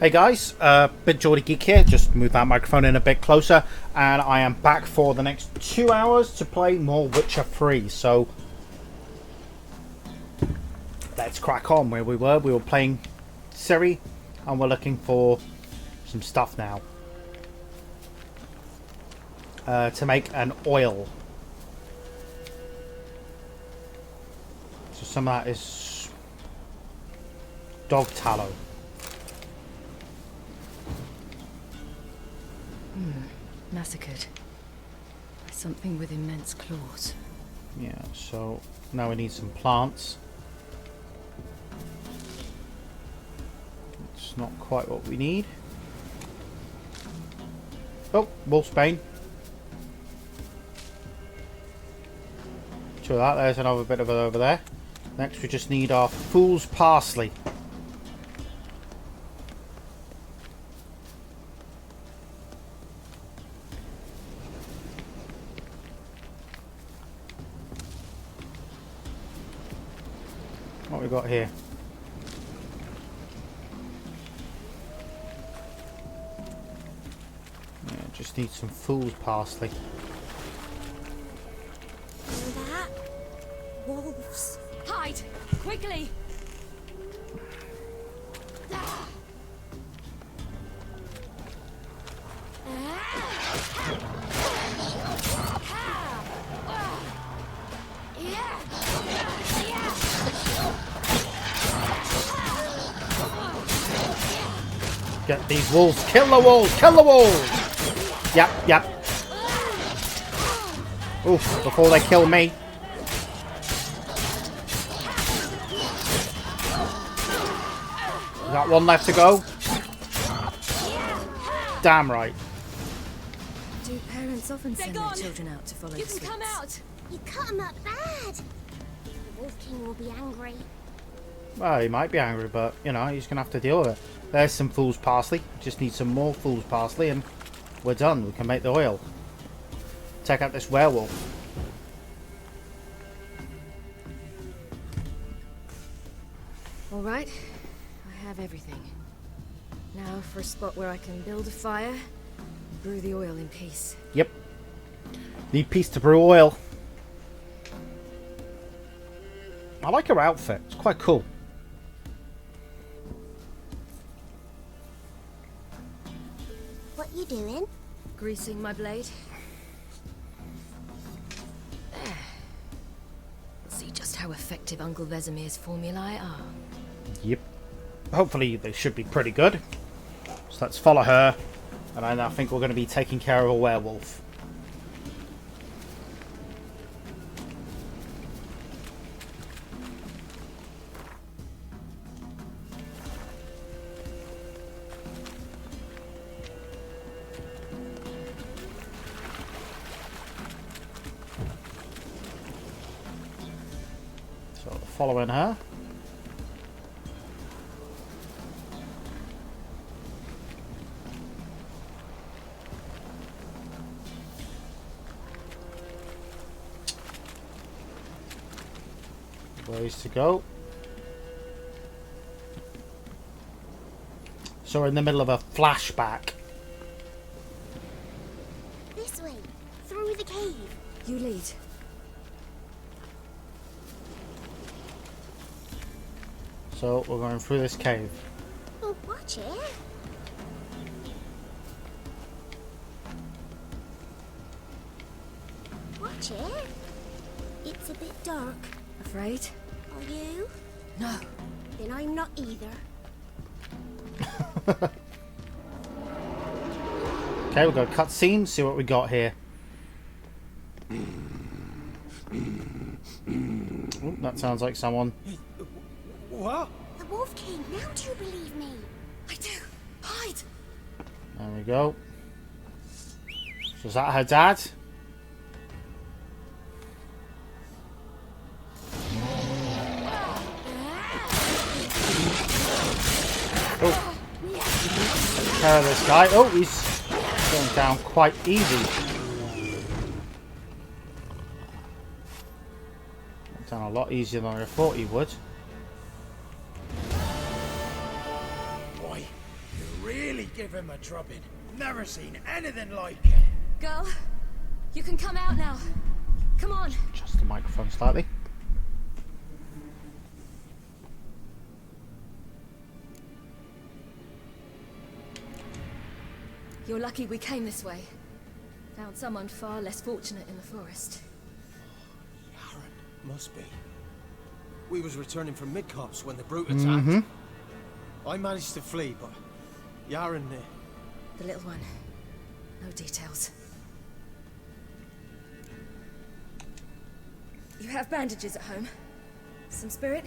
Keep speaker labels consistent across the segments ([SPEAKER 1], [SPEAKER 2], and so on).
[SPEAKER 1] Hey guys, BigGeordieGeek here. Just move that microphone in a bit closer, and I am back for the next 2 hours to play more Witcher 3. So let's crack on. Where we were playing Ciri, and we're looking for some stuff now to make an oil. So some of that is dog tallow.
[SPEAKER 2] Massacred by something with immense claws.
[SPEAKER 1] Yeah, so now we need some plants. It's not quite what we need. Oh, wolfsbane. So that, there's another bit of it over there. Next we just need our fool's parsley. What we got here? Yeah, just need some fool's parsley.
[SPEAKER 3] Hear that? Wolves.
[SPEAKER 2] Hide! Quickly!
[SPEAKER 1] Get these wolves! Kill the wolves! Kill the wolves! Yep, yep. Oof, before they kill me. Got one left to go. Damn right.
[SPEAKER 2] Do parents often send their children out to follow the sweets?
[SPEAKER 3] Come out! You cut them up bad. The Wolf King will be angry.
[SPEAKER 1] Well, he might be angry, but, you know, he's going to have to deal with it. There's some fool's parsley. Just need some more fool's parsley and we're done. We can make the oil. Take out this werewolf.
[SPEAKER 2] All right, I have everything. Now for a spot where I can build a fire, brew the oil in peace.
[SPEAKER 1] Yep. Need peace to brew oil. I like her outfit. It's quite cool.
[SPEAKER 3] What you doing?
[SPEAKER 2] Greasing my blade. There. See just how effective Uncle Vesemir's formulae are.
[SPEAKER 1] Yep. Hopefully they should be pretty good. So let's follow her. And I think we're going to be taking care of a werewolf. So following her. Ways to go. So we're in the middle of a flashback.
[SPEAKER 3] This way. Through the cave.
[SPEAKER 2] You lead.
[SPEAKER 1] So we're going through this cave.
[SPEAKER 3] Oh, watch it. Watch it. It's a bit dark.
[SPEAKER 2] Afraid?
[SPEAKER 3] Are you?
[SPEAKER 2] No.
[SPEAKER 3] Then I'm not either.
[SPEAKER 1] Okay, we've got a cutscene. See what we got here. Ooh, that sounds like someone.
[SPEAKER 4] What?
[SPEAKER 3] The Wolf King. Now do you believe me?
[SPEAKER 2] I do. Hide.
[SPEAKER 1] There we go. So is that her dad? Oh, take care of this guy. Oh, he's going down quite easy. Done a lot easier than I thought he would.
[SPEAKER 4] Boy, really give him a drubbing. Never seen anything like it.
[SPEAKER 2] Girl, you can come out now. Come on.
[SPEAKER 1] Adjust the microphone slightly.
[SPEAKER 2] You're lucky we came this way. Found someone far less fortunate in the forest.
[SPEAKER 5] Yaron, must be. We was returning from Midcops when the brute attacked. I managed to flee, but Yaron...
[SPEAKER 2] The little one. No details. You have bandages at home? Some spirit?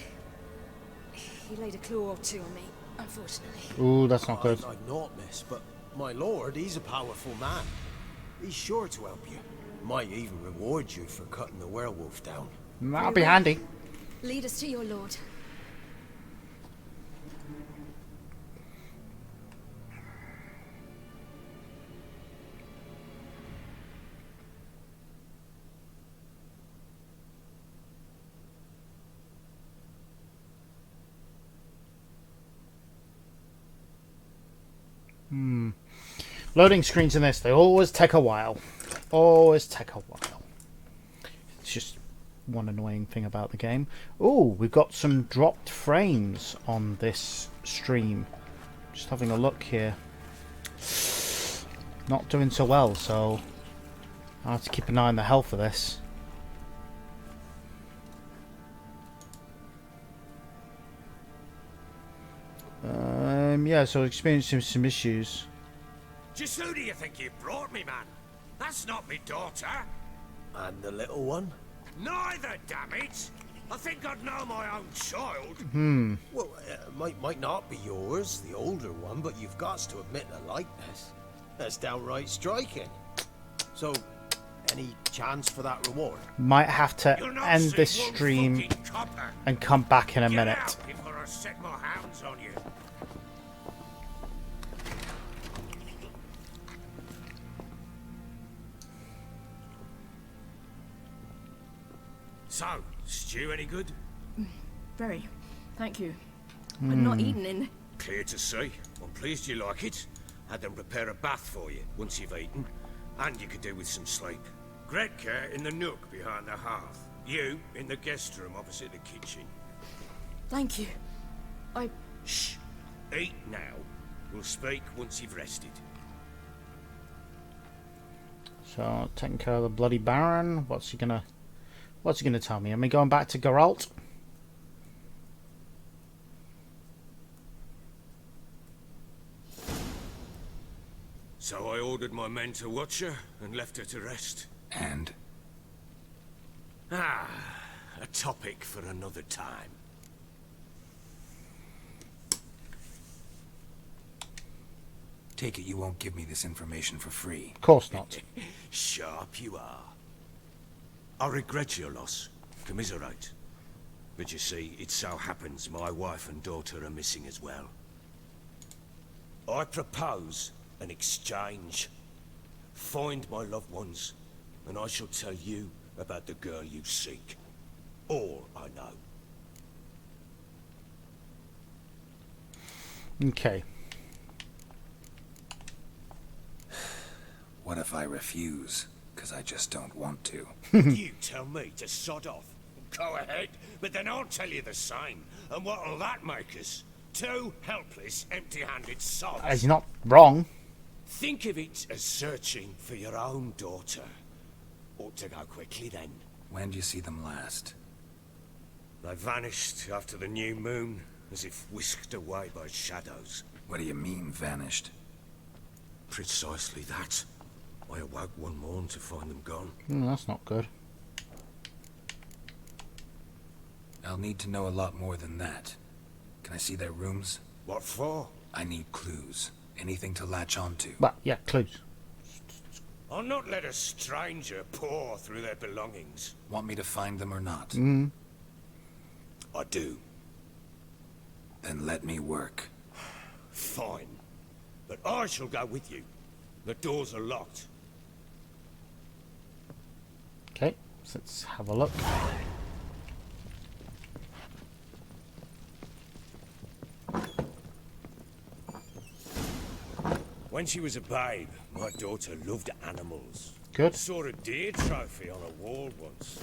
[SPEAKER 2] He laid a claw or two on me, unfortunately.
[SPEAKER 1] Ooh, that's not good.
[SPEAKER 5] I've not, miss, but my lord, he's a powerful man. He's sure to help you. Might even reward you for cutting the werewolf down.
[SPEAKER 1] That'll be handy.
[SPEAKER 2] Lead us to your lord.
[SPEAKER 1] Loading screens in this, they always take a while. Always take a while. It's just one annoying thing about the game. Oh, we've got some dropped frames on this stream. Just having a look here. Not doing so well, so I'll have to keep an eye on the health of this. Yeah, so experiencing some issues.
[SPEAKER 6] Just who do you think you brought me, man? That's not me daughter.
[SPEAKER 5] And the little one?
[SPEAKER 6] Neither, damn it. I think I'd know my own child.
[SPEAKER 5] Well, might not be yours, the older one, but you've got to admit the likeness. That's downright striking. So, any chance for that reward?
[SPEAKER 1] Might have to
[SPEAKER 6] You'll not
[SPEAKER 1] end
[SPEAKER 6] see
[SPEAKER 1] this
[SPEAKER 6] one
[SPEAKER 1] stream
[SPEAKER 6] fucking copper.
[SPEAKER 1] and come back in a
[SPEAKER 6] Get
[SPEAKER 1] minute.
[SPEAKER 6] out before I set my hounds on you. So, stew any good?
[SPEAKER 2] Very. Thank you. I've not eaten in...
[SPEAKER 6] Clear to see. I'm pleased you like it. Had them prepare a bath for you once you've eaten, and you could do with some sleep. Gretka in the nook behind the hearth. You in the guest room opposite the kitchen.
[SPEAKER 2] Thank you.
[SPEAKER 6] Shh. Eat now. We'll speak once you've rested.
[SPEAKER 1] So, taking care of the bloody Baron. What's he gonna tell me? Am I going back to Geralt?
[SPEAKER 6] So I ordered my men to watch her and left her to rest.
[SPEAKER 7] And?
[SPEAKER 6] Ah, a topic for another time.
[SPEAKER 7] Take it you won't give me this information for free.
[SPEAKER 1] Of course not.
[SPEAKER 6] Sharp you are. I regret your loss. Commiserate. But you see, it so happens my wife and daughter are missing as well. I propose an exchange. Find my loved ones, and I shall tell you about the girl you seek. All I know.
[SPEAKER 1] Okay.
[SPEAKER 7] What if I refuse? Because I just don't want to.
[SPEAKER 6] You tell me to sod off. Go ahead, but then I'll tell you the same. And what'll that make us? Two helpless, empty-handed sods.
[SPEAKER 1] He's not wrong.
[SPEAKER 6] Think of it as searching for your own daughter. Ought to go quickly then.
[SPEAKER 7] When do you see them last?
[SPEAKER 6] They vanished after the new moon, as if whisked away by shadows.
[SPEAKER 7] What do you mean, vanished?
[SPEAKER 6] Precisely that. I awoke one morn to find them gone.
[SPEAKER 1] That's not good.
[SPEAKER 7] I'll need to know a lot more than that. Can I see their rooms?
[SPEAKER 6] What for?
[SPEAKER 7] I need clues. Anything to latch onto.
[SPEAKER 1] But yeah, clues.
[SPEAKER 6] I'll not let a stranger pore through their belongings.
[SPEAKER 7] Want me to find them or not?
[SPEAKER 6] I do.
[SPEAKER 7] Then let me work.
[SPEAKER 6] Fine. But I shall go with you. The doors are locked.
[SPEAKER 1] Okay, so let's have a look.
[SPEAKER 6] When she was a babe, my daughter loved animals.
[SPEAKER 1] Good.
[SPEAKER 6] Saw a deer trophy on a wall once.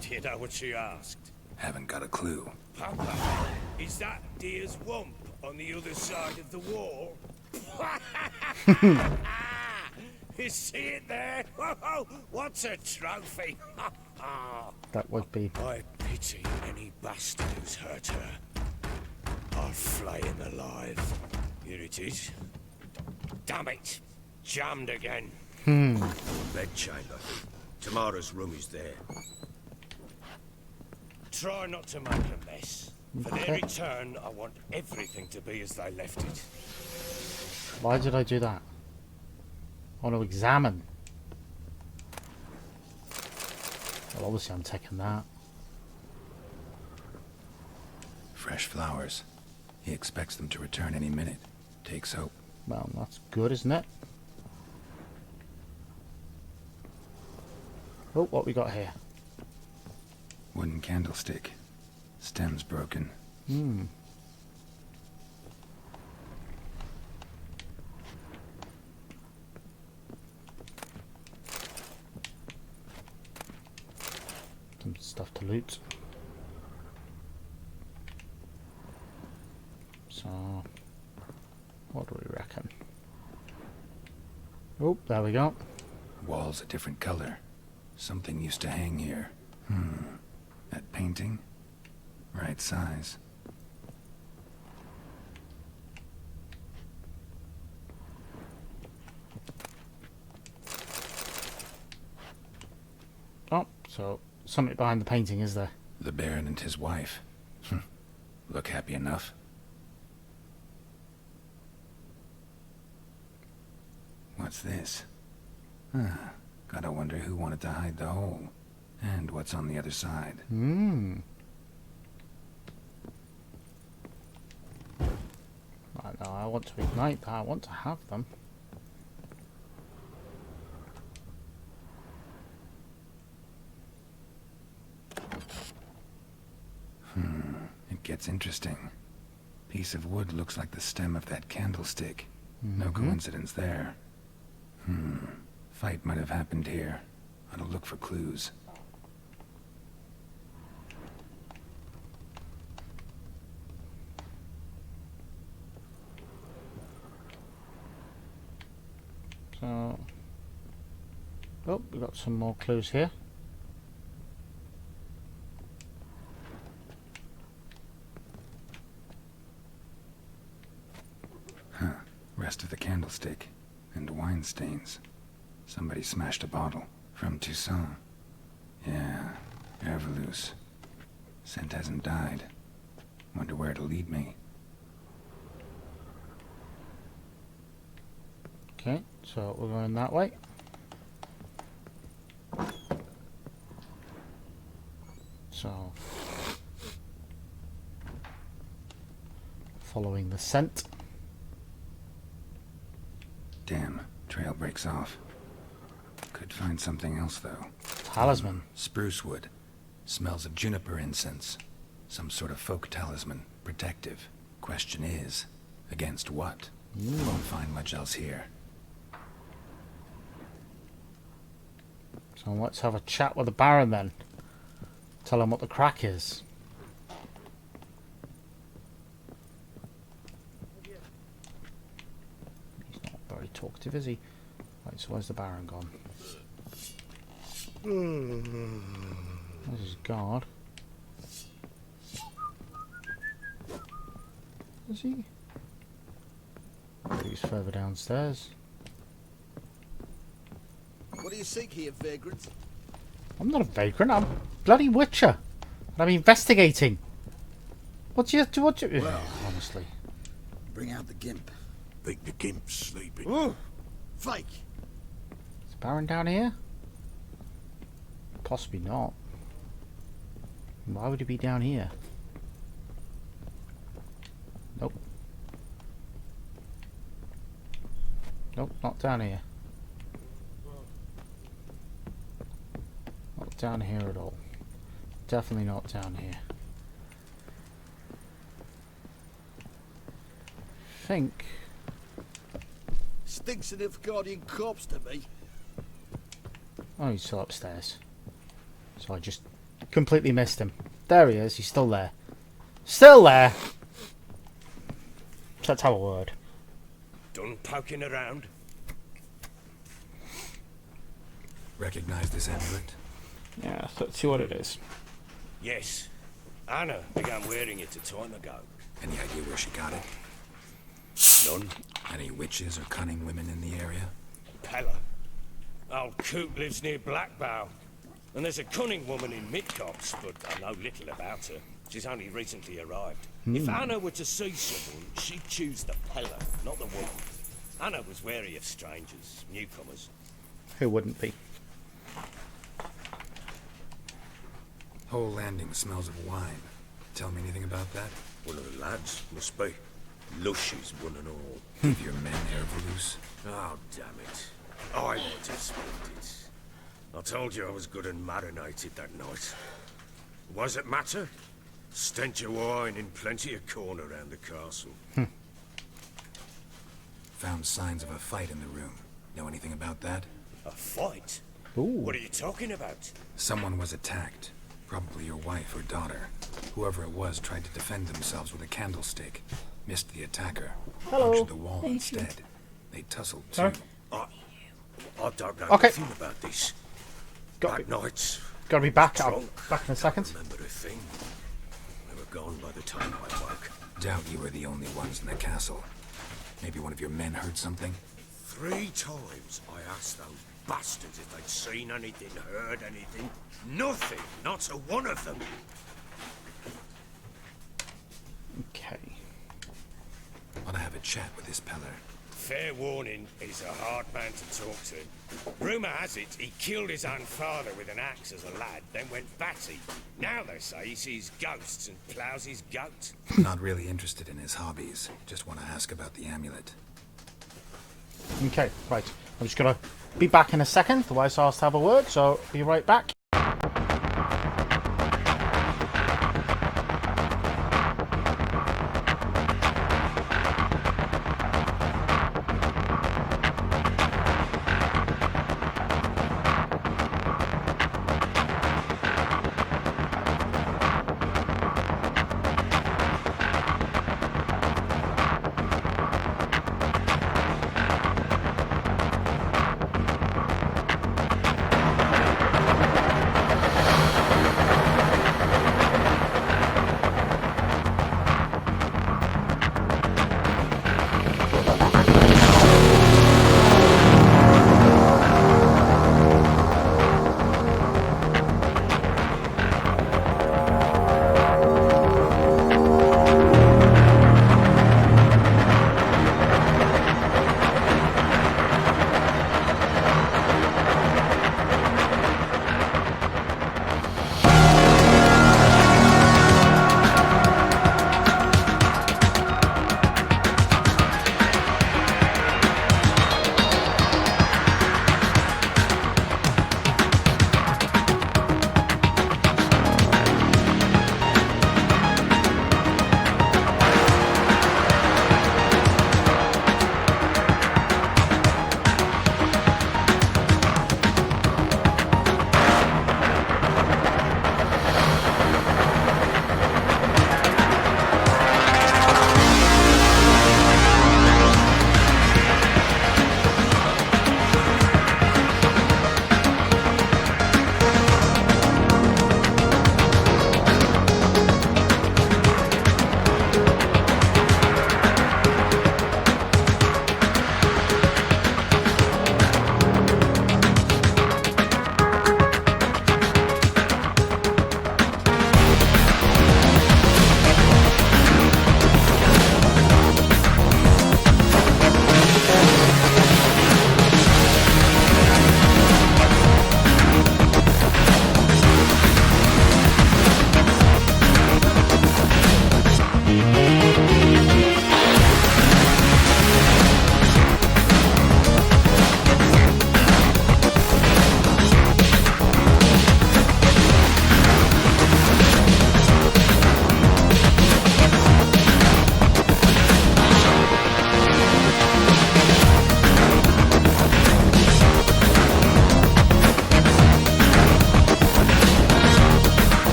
[SPEAKER 6] Do you know what she asked?
[SPEAKER 7] Haven't got a clue.
[SPEAKER 6] Papa, is that deer's wump on the other side of the wall? You see it there? Whoa, what's a trophy?
[SPEAKER 1] That would be.
[SPEAKER 6] I pity any bastard who's hurt her. I'll flay him alive. Here it is. Damn it! Jammed again.
[SPEAKER 5] Bedchamber. Tamara's room is there.
[SPEAKER 6] Try not to make a mess. For their
[SPEAKER 1] Okay.
[SPEAKER 6] return, I want everything to be as they left it.
[SPEAKER 1] Why did I do that? I want to examine. Well, obviously I'm taking that.
[SPEAKER 7] Fresh flowers. He expects them to return any minute. Takes hope.
[SPEAKER 1] Well, that's good, isn't it? Oh, what we got here?
[SPEAKER 7] Wooden candlestick. Stem's broken.
[SPEAKER 1] Some stuff to loot. So, what do we reckon? Oh, there we go.
[SPEAKER 7] Walls a different color. Something used to hang here. That painting? Right size.
[SPEAKER 1] Oh, so something behind the painting, is there?
[SPEAKER 7] The Baron and his wife. Look happy enough. What's this? Gotta wonder who wanted to hide the hole. And what's on the other side.
[SPEAKER 1] I want to ignite that. I want to have them.
[SPEAKER 7] It gets interesting. Piece of wood looks like the stem of that candlestick. No coincidence there. Fight might have happened here. I'll look for clues.
[SPEAKER 1] So, oh, we got some more clues here.
[SPEAKER 7] Rest of the candlestick. And wine stains. Somebody smashed a bottle. From Toussaint. Yeah, Herveloos. Scent hasn't died. Wonder where it'll lead me.
[SPEAKER 1] Okay, so we're going that way. So, following the scent.
[SPEAKER 7] Damn, trail breaks off. Could find something else though.
[SPEAKER 1] Talisman.
[SPEAKER 7] Spruce wood. Smells of juniper incense. Some sort of folk talisman. Protective. Question is, against what? Won't find much else here.
[SPEAKER 1] So let's have a chat with the Baron then. Tell him what the crack is. He's not very talkative, is he? Right, so where's the Baron gone? There's his guard. Is he? He's further downstairs.
[SPEAKER 5] What do you seek here, vagrant?
[SPEAKER 1] I'm not a vagrant, I'm bloody Witcher. And I'm investigating. What do you do?
[SPEAKER 4] Well.
[SPEAKER 1] Honestly.
[SPEAKER 4] Bring out the gimp.
[SPEAKER 6] Think the gimp's sleeping.
[SPEAKER 5] Ooh, fake.
[SPEAKER 1] Is Baron down here? Possibly not. Why would he be down here? Nope. Nope, not down here. Not down here at all. Definitely not down here.
[SPEAKER 4] stinks of Guardian corpse to me.
[SPEAKER 1] Oh, he's still upstairs. So I just completely missed him. There he is. He's still there. Still there! So let's have a word.
[SPEAKER 6] Done poking around?
[SPEAKER 7] Recognize this amulet?
[SPEAKER 1] Yeah, so let's see what it is.
[SPEAKER 6] Yes. Anna began wearing it a time ago.
[SPEAKER 7] Any idea where she got it?
[SPEAKER 6] None.
[SPEAKER 7] Any witches or cunning women in the area?
[SPEAKER 6] Pella. Old Coot lives near Blackbow. And there's a cunning woman in Midcopse, but I know little about her. She's only recently arrived. If Anna were to see someone, she'd choose the Pella, not the woman. Anna was wary of strangers, newcomers.
[SPEAKER 1] Who wouldn't be?
[SPEAKER 7] Whole landing smells of wine. Tell me anything about that?
[SPEAKER 6] One of the lads, must be. Lushes, one and all.
[SPEAKER 7] Give your men air loose.
[SPEAKER 6] Oh, damn it. I want to split it. I told you I was good and marinated that night. What does it matter? Stench of wine in plenty of corn around the castle.
[SPEAKER 7] Found signs of a fight in the room. Know anything about that?
[SPEAKER 6] A fight?
[SPEAKER 1] Ooh.
[SPEAKER 6] What are you talking about?
[SPEAKER 7] Someone was attacked. Probably your wife or daughter. Whoever it was tried to defend themselves with a candlestick. Missed the attacker.
[SPEAKER 1] Hello.
[SPEAKER 7] Punctured the wall instead. They tussled too.
[SPEAKER 1] Sorry?
[SPEAKER 6] I don't know
[SPEAKER 1] Okay.
[SPEAKER 6] nothing about this.
[SPEAKER 1] Got
[SPEAKER 6] Bad nights.
[SPEAKER 1] Gotta be back. I'll
[SPEAKER 6] Drunk.
[SPEAKER 1] back in a second.
[SPEAKER 6] Remember a thing. They were gone by the time I woke.
[SPEAKER 7] Doubt you were the only ones in the castle. Maybe one of your men heard something?
[SPEAKER 6] 3 times I asked those bastards if they'd seen anything, heard anything. Nothing. Not a one of them.
[SPEAKER 1] Okay.
[SPEAKER 7] Wanna have a chat with this Pella?
[SPEAKER 6] Fair warning, he's a hard man to talk to. Rumour has it he killed his own father with an axe as a lad, then went batty. Now they say he sees ghosts and ploughs his goat.
[SPEAKER 7] Not really interested in his hobbies. Just wanna ask about the amulet.
[SPEAKER 1] Okay, right. I'm just gonna be back in a second. The wife's asked to have a word, so be right back.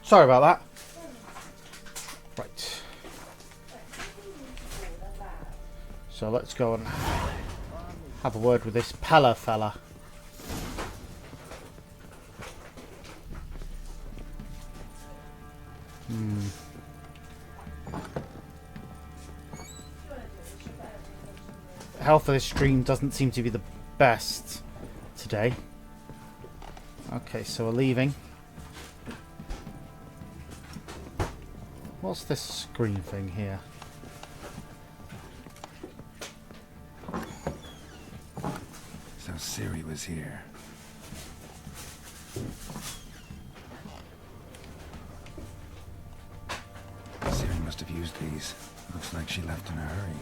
[SPEAKER 1] Sorry about that. Right. So let's go and have a word with this Pella fella. The health of this stream doesn't seem to be the best today. Okay, so we're leaving. What's this screen thing here?
[SPEAKER 7] So Ciri was here. Ciri must have used these. Looks like she left in a hurry.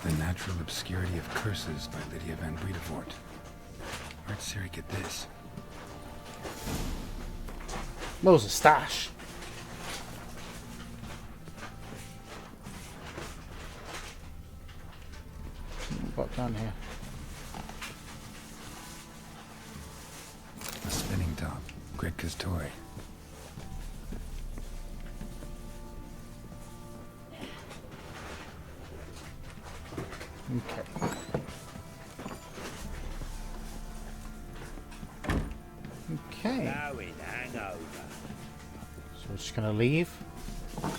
[SPEAKER 7] The Natural Obscurity of Curses by Lydia van Bredevoort. Where'd Ciri get this?
[SPEAKER 1] Well, it was a stash. What got down here?
[SPEAKER 7] A spinning top. Gretka's toy.
[SPEAKER 1] Okay. Okay.
[SPEAKER 4] Now in hangover.
[SPEAKER 1] So we're just gonna leave.
[SPEAKER 8] Went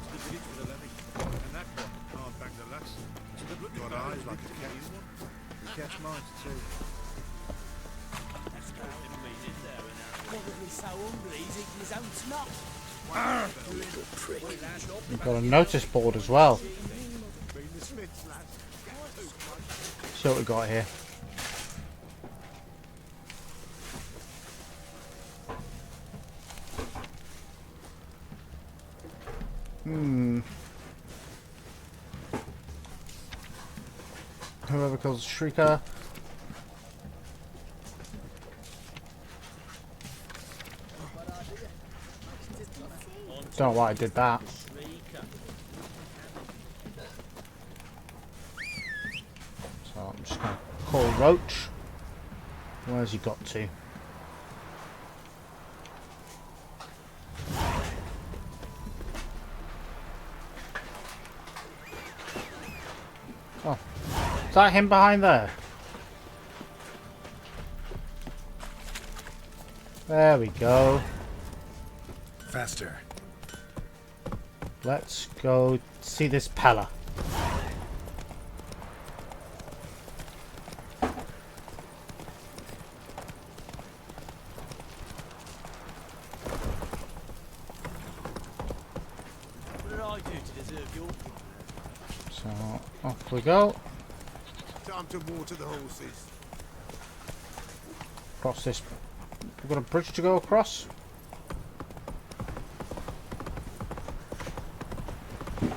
[SPEAKER 8] to the village for the levy, and that one can't bang the lass. It's a good looking got eyes like a cat. You catch mice too.
[SPEAKER 4] Probably so hungry he's eating his own snot.
[SPEAKER 1] We've got a notice board as well. See what we got here. Whoever calls Shrieker. Don't know why I did that. So I'm just going to call Roach. Where's he got to? Oh, is that him behind there? There we go.
[SPEAKER 7] Faster.
[SPEAKER 1] Let's go see this Pella.
[SPEAKER 4] What did I do to deserve your pity?
[SPEAKER 1] So off we go.
[SPEAKER 8] Time to water the horses.
[SPEAKER 1] Across this. We've got a bridge to go across.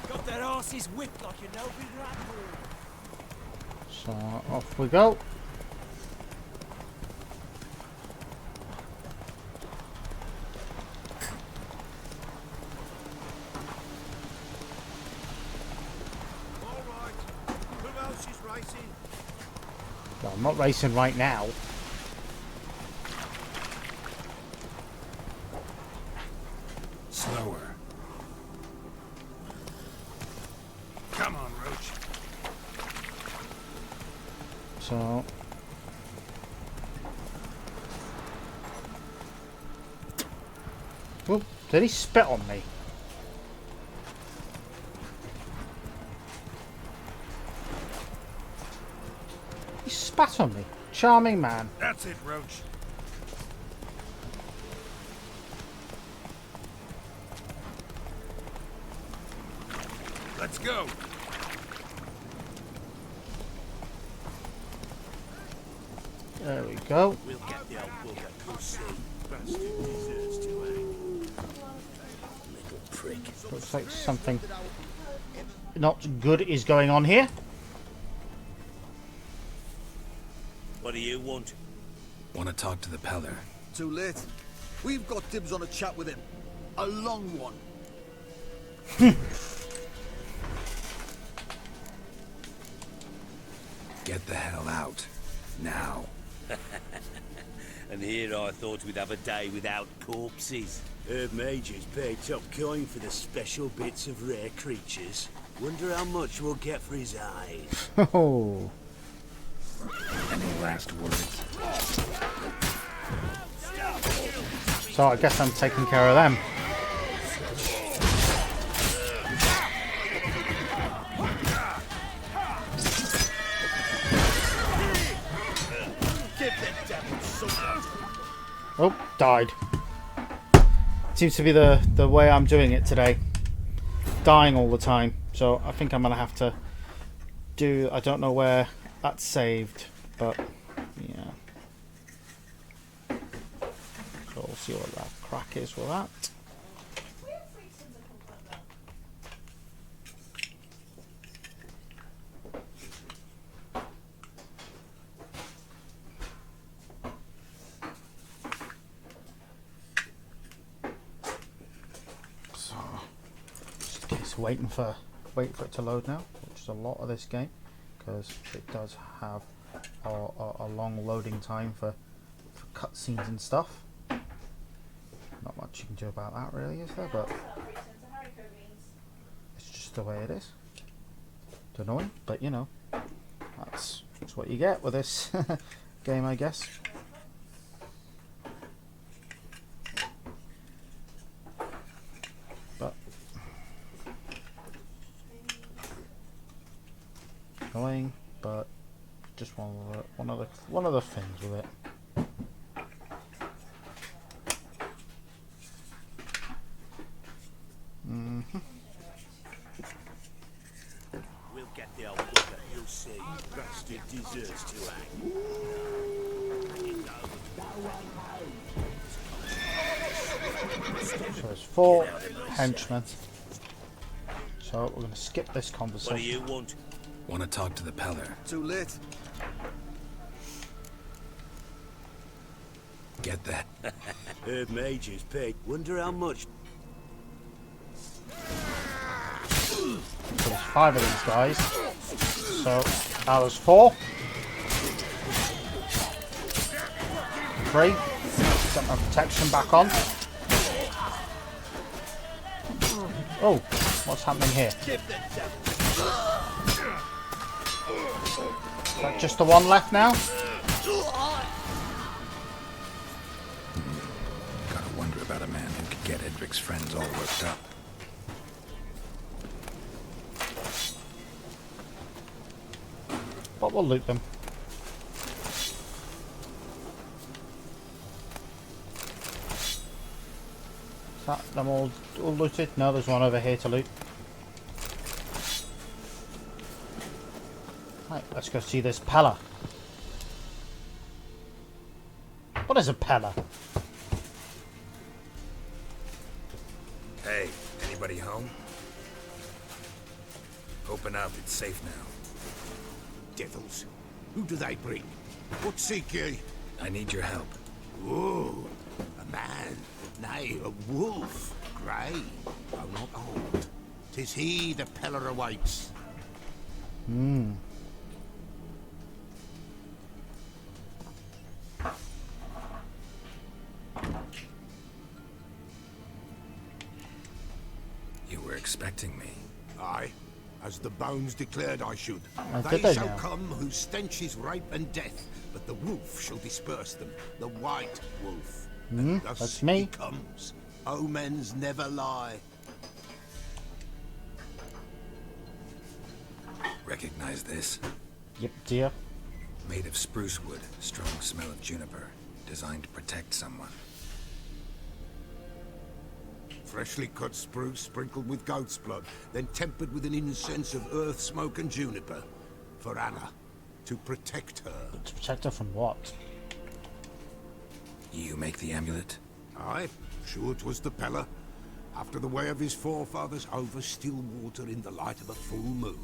[SPEAKER 4] Got their asses whipped like a no big rat.
[SPEAKER 1] So off we go.
[SPEAKER 8] All right. Who else is racing?
[SPEAKER 1] Well, I'm not racing right now.
[SPEAKER 7] Slower. Come on, Roach.
[SPEAKER 1] So whoop, did he spit on me? He spat on me. Charming man.
[SPEAKER 8] That's it, Roach. Let's go.
[SPEAKER 1] There we go.
[SPEAKER 4] We'll get the old bugger. You'll see.
[SPEAKER 8] Bastard deserves to hang.
[SPEAKER 4] Little prick.
[SPEAKER 1] Looks like something not good is going on here.
[SPEAKER 4] What do you want?
[SPEAKER 7] Want to talk to the Peller?
[SPEAKER 9] Too late. We've got dibs on a chat with him. A long one.
[SPEAKER 7] Get the hell out.
[SPEAKER 6] now.
[SPEAKER 10] And here I thought we'd have a day without corpses.
[SPEAKER 11] Herb Major's paid top coin for the special bits of rare creatures. Wonder how much we'll get for his eyes.
[SPEAKER 1] Oh.
[SPEAKER 7] Any last words?
[SPEAKER 1] So I guess I'm taking care of them. Oh, died. Seems to be the way I'm doing it today. Dying all the time. So I think I'm going to have to do... I don't know where that's saved, but yeah. So we'll see what that crack is with that. Waiting for it to load now, which is a lot of this game because it does have a long loading time for cutscenes and stuff. Not much you can do about that really, is there? But it's just the way it is. It's annoying, but you know, that's what you get with this game, I guess. Annoying, but just one of the things with it.
[SPEAKER 11] We'll get the old bugger, you'll see. Bastard deserves to hang.
[SPEAKER 1] So there's 4 henchmen. So we're going to skip this conversation.
[SPEAKER 10] What do you want?
[SPEAKER 6] Want to talk to the Pella?
[SPEAKER 9] Too late.
[SPEAKER 6] Get that.
[SPEAKER 11] Herb Major's paid. Wonder how much.
[SPEAKER 1] So there's 5 of these guys. So that was 4. 3. Got my protection back on. Oh, what's happening here? Is that just the one left now?
[SPEAKER 7] Gotta wonder about a man who could get Edric's friends all worked up.
[SPEAKER 1] But we'll loot them. Is that them all looted? No, there's one over here to loot. Right, let's go see this Pella. What is a Pella?
[SPEAKER 6] Hey, anybody home? Open up, it's safe now.
[SPEAKER 5] Devils. Who do they bring? What seek ye?
[SPEAKER 6] I need your help.
[SPEAKER 5] Oh, a man. Nay, a wolf. Grey, though not old. 'Tis he the Pella awaits.
[SPEAKER 6] You were expecting me.
[SPEAKER 5] Aye, as the bones declared I should.
[SPEAKER 1] Did
[SPEAKER 5] They
[SPEAKER 1] they
[SPEAKER 5] shall
[SPEAKER 1] now?
[SPEAKER 5] come whose stench is rape and death, but the wolf shall disperse them. The white wolf. And thus
[SPEAKER 1] that's me.
[SPEAKER 5] he comes. Omens never lie.
[SPEAKER 6] Recognize this?
[SPEAKER 1] Yep, dear.
[SPEAKER 6] Made of spruce wood, strong smell of juniper. Designed to protect someone.
[SPEAKER 5] Freshly cut spruce sprinkled with goat's blood, then tempered with an incense of earth, smoke and juniper. For Anna, to protect her.
[SPEAKER 1] To protect her from what?
[SPEAKER 6] You make the amulet?
[SPEAKER 5] Aye, sure 'twas the Pella. After the way of his forefathers, over still water in the light of a full moon.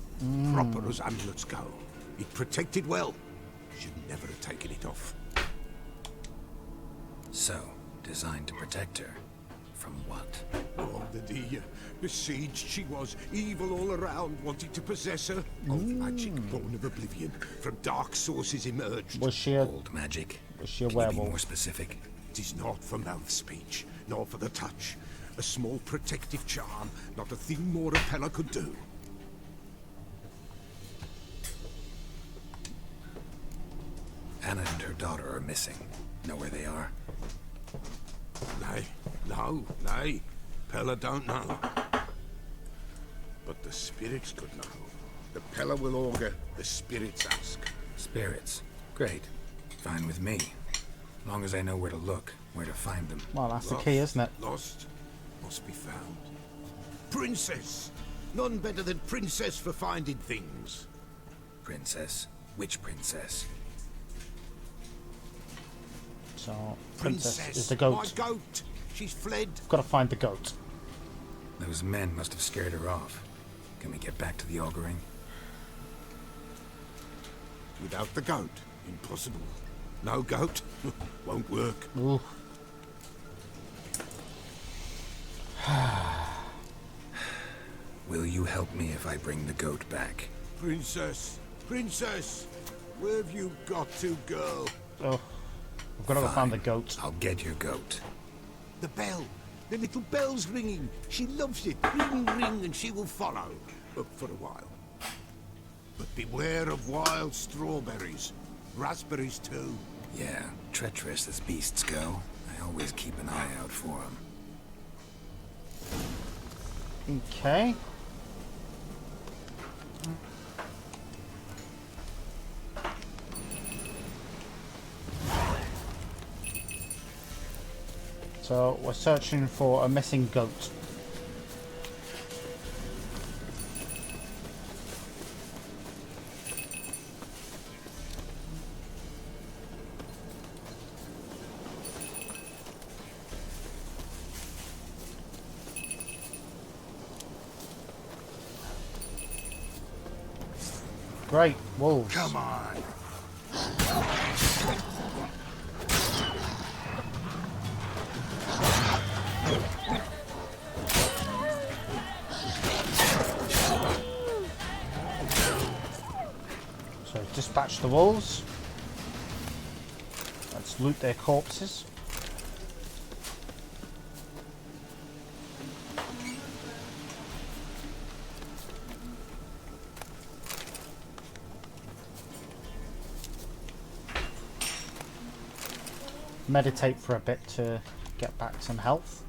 [SPEAKER 5] Proper as amulets go. It protected well. Should never have taken it off.
[SPEAKER 6] So, designed to protect her.
[SPEAKER 7] from what?
[SPEAKER 5] Oh, the besieged she was, evil all around, wanting to possess her. Old magic, born of oblivion, from dark sources emerged.
[SPEAKER 1] Was she a
[SPEAKER 7] Old magic?
[SPEAKER 1] Was she a
[SPEAKER 7] Can you be
[SPEAKER 1] werewolf?
[SPEAKER 7] more specific?
[SPEAKER 5] It is not for mouth speech, nor for the touch. A small protective charm, not a thing more a Pella could do.
[SPEAKER 7] Anna and her daughter are missing. Know where they are?
[SPEAKER 5] Nay, nay. Pella don't know. But the spirits could know. The Pella will augur, the spirits ask.
[SPEAKER 7] Spirits. Great. Fine with me. Long as I know where to look, where to find them.
[SPEAKER 1] Well, that's the key, isn't it?
[SPEAKER 5] Lost, must be found. Princess! None better than Princess for finding things.
[SPEAKER 7] Princess? Which princess?
[SPEAKER 1] So, Princess is the
[SPEAKER 5] My
[SPEAKER 1] goat.
[SPEAKER 5] goat! She's fled.
[SPEAKER 1] Got to find the goat.
[SPEAKER 7] Those men must have scared her off. Can we get back to the auguring?
[SPEAKER 5] Without the goat, impossible. No goat, won't work.
[SPEAKER 1] Ooh.
[SPEAKER 7] Will you help me if I bring the goat back?
[SPEAKER 5] Princess! Princess! Where have you got to, girl?
[SPEAKER 1] Oh, I've got to go find the goat.
[SPEAKER 7] I'll get your goat.
[SPEAKER 5] The bell! The little bell's ringing. She loves it. Ring, ring, and she will follow. For a while. But beware of wild strawberries. Raspberries, too.
[SPEAKER 7] Yeah, treacherous as beasts go. I always keep an eye out for them.
[SPEAKER 1] Okay. So we're searching for a missing goat. Great wolves.
[SPEAKER 5] Come on.
[SPEAKER 1] So dispatch the wolves. Let's loot their corpses. Meditate for a bit to get back some health.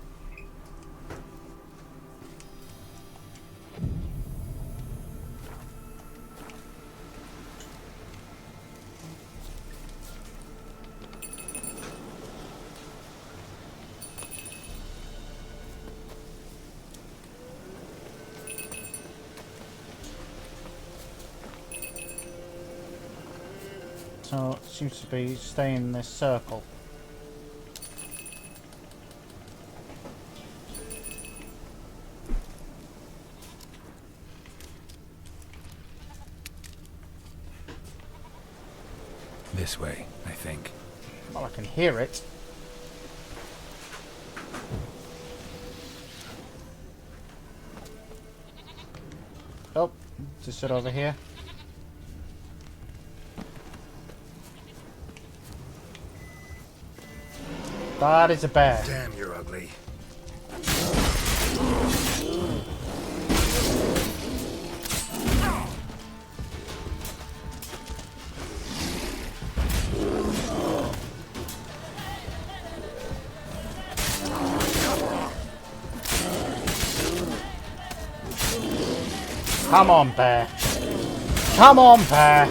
[SPEAKER 1] So it seems to be staying in this circle.
[SPEAKER 7] This way, I think.
[SPEAKER 1] Well, I can hear it. Oh, just sit over here. That is a bear.
[SPEAKER 7] Damn, you're ugly.
[SPEAKER 1] Come on, bear. Come on, bear.